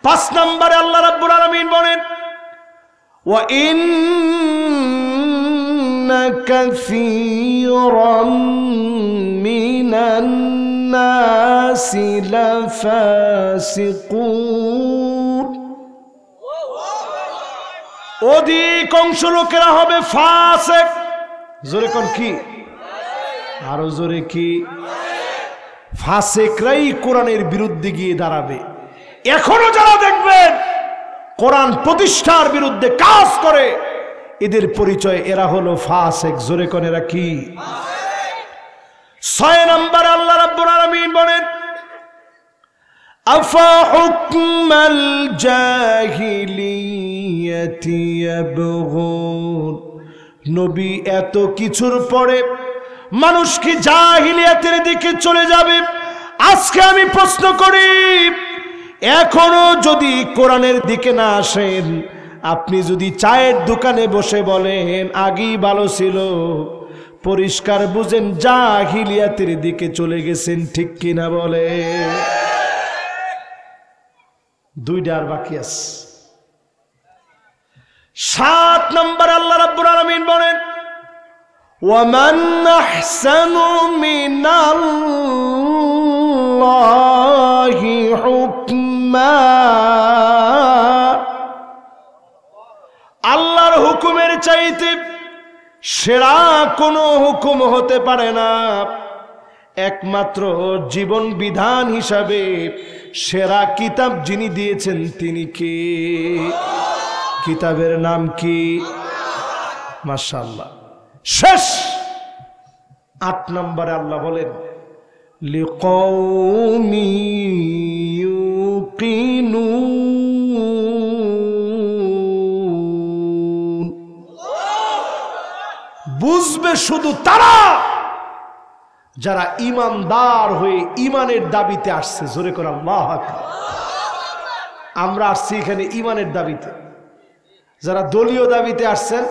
5 নম্বরে আল্লাহ রাব্বুল আলামিন বলেন ওয়া ইন্না কাসীরাম মিনান নাসি লাফাসিকুন। অধিকাংশ লোকেরা হবে ফাসিক। জোরে কোন কি? আরো জোরে কি? ফাসিকরাই কোরআনের বিরুদ্ধে গিয়ে দাঁড়াবে। এখনো যারা দেখবেন কোরআন প্রতিষ্ঠার বিরুদ্ধে কাজ করে, এদের পরিচয় এরা হলো ফাসিক। জোরে কোন এরা কি? 6 নম্বরে আল্লাহ রাব্বুল আলামিন বলেন আফা হুকমাল জাহিলিয়াতি ইয়াবগুন। নবী, এত কিছুর পরে মানুষ কি জাহিলিয়াতের দিকে চলে যাবে? আজকে আমি প্রশ্ন করি, এখনো যদি কোরআনের দিকে না আসেন, আপনি যদি চায়ের দোকানে বসে বলেন আগেই ভালো ছিল, পরিষ্কার বুঝেন জাহিলিয়াতের দিকে চলে গেছেন। ঠিক কিনা বলে? 2টা আর বাকি আছে। 7 নম্বর আল্লাহ রাব্বুল আলামিন বলেন ওয়ামান আহসানু মিনাল্লাহি হুকমা। আল্লাহর হুকুমের চাইতে সেরা কোনো হুকুম হতে পারে না। একমাত্র জীবন বিধান হিসাবে সেরা কিতাব যিনি দিয়েছেন তিনি কে? কিতাবের নাম কি? মাশাআল্লাহ। শেষ 8 নম্বরে আল্লাহ বলেন লিকাউমি ইউকিনুন, বুঝবে শুধু তারা যারা ইমানদার হয়ে ইমানের দাবিতে আসছে। জোরে করে আল্লাহু আকবার। আমরা আসছি এখানে ইমানের দাবিতে। যারা দলীয় দাবিতে আসছেন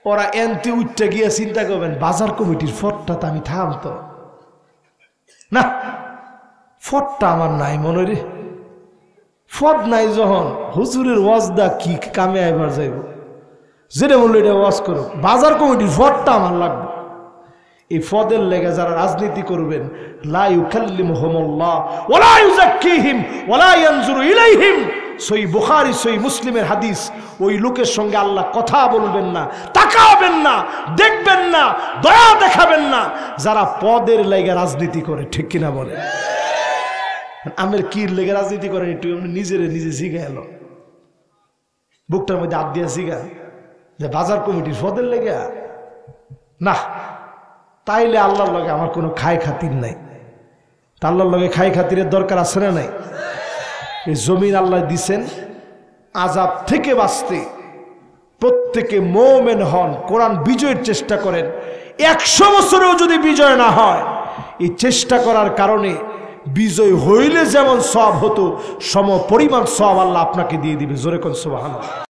ওরা এনতে উঠতে গিয়ে চিন্তা করবেন বাজার কমিটির ফটটা তো আমি থামতো না, ফটটা আমার নাই মনে রে, ফট নাই যখন হুজুরের ওয়াজদা কি কামে আইবার যাইব, যেটা বললো এটা ওয়াজ করো, বাজার কমিটির ফটটা আমার লাগবে। এই ফদের লেগে যারা রাজনীতি করবেন, লা ইউকাল্লিমুহুমুল্লাহ ওয়ালা ইউযাক্কিহিম ওয়ালা ইয়ানজুরু ইলাইহিম, সহিহ বুখারী সহিহ মুসলিমের হাদিস। ওই লোকের সঙ্গে আল্লাহ কথা বলবেন না, তাকাবেন না, দেখবেন না, দয়া দেখাবেন না, যারা পদের লেগে রাজনীতি করে। ঠিক কিনা বলে? আমের কির লেগে রাজনীতি করেন, একটু নিজের নিজে জিগা এলো, বুকটার মধ্যে হাত দিয়ে জিগা যে বাজার কমিটির পদের লেগে না, তাইলে আল্লাহর লগে আমার কোনো খায় খাতির নাই। তা আল্লাহর লগে খায় খাতিরের দরকার আছে না নাই? এই জমিন আল্লাহ দিছেন আযাব থেকে বাঁচতে। প্রত্যেকে মুমিন হন, কোরআন বিজয়ের চেষ্টা করেন। 100 বছরেও যদি বিজয় না হয়, এই চেষ্টা করার কারণে বিজয় হইলে যেমন সওয়াব হতো, সম পরিমাণ সওয়াব আল্লাহ আপনাকে দিয়ে দিবে। জোরে কোন সুবহানাল্লাহ।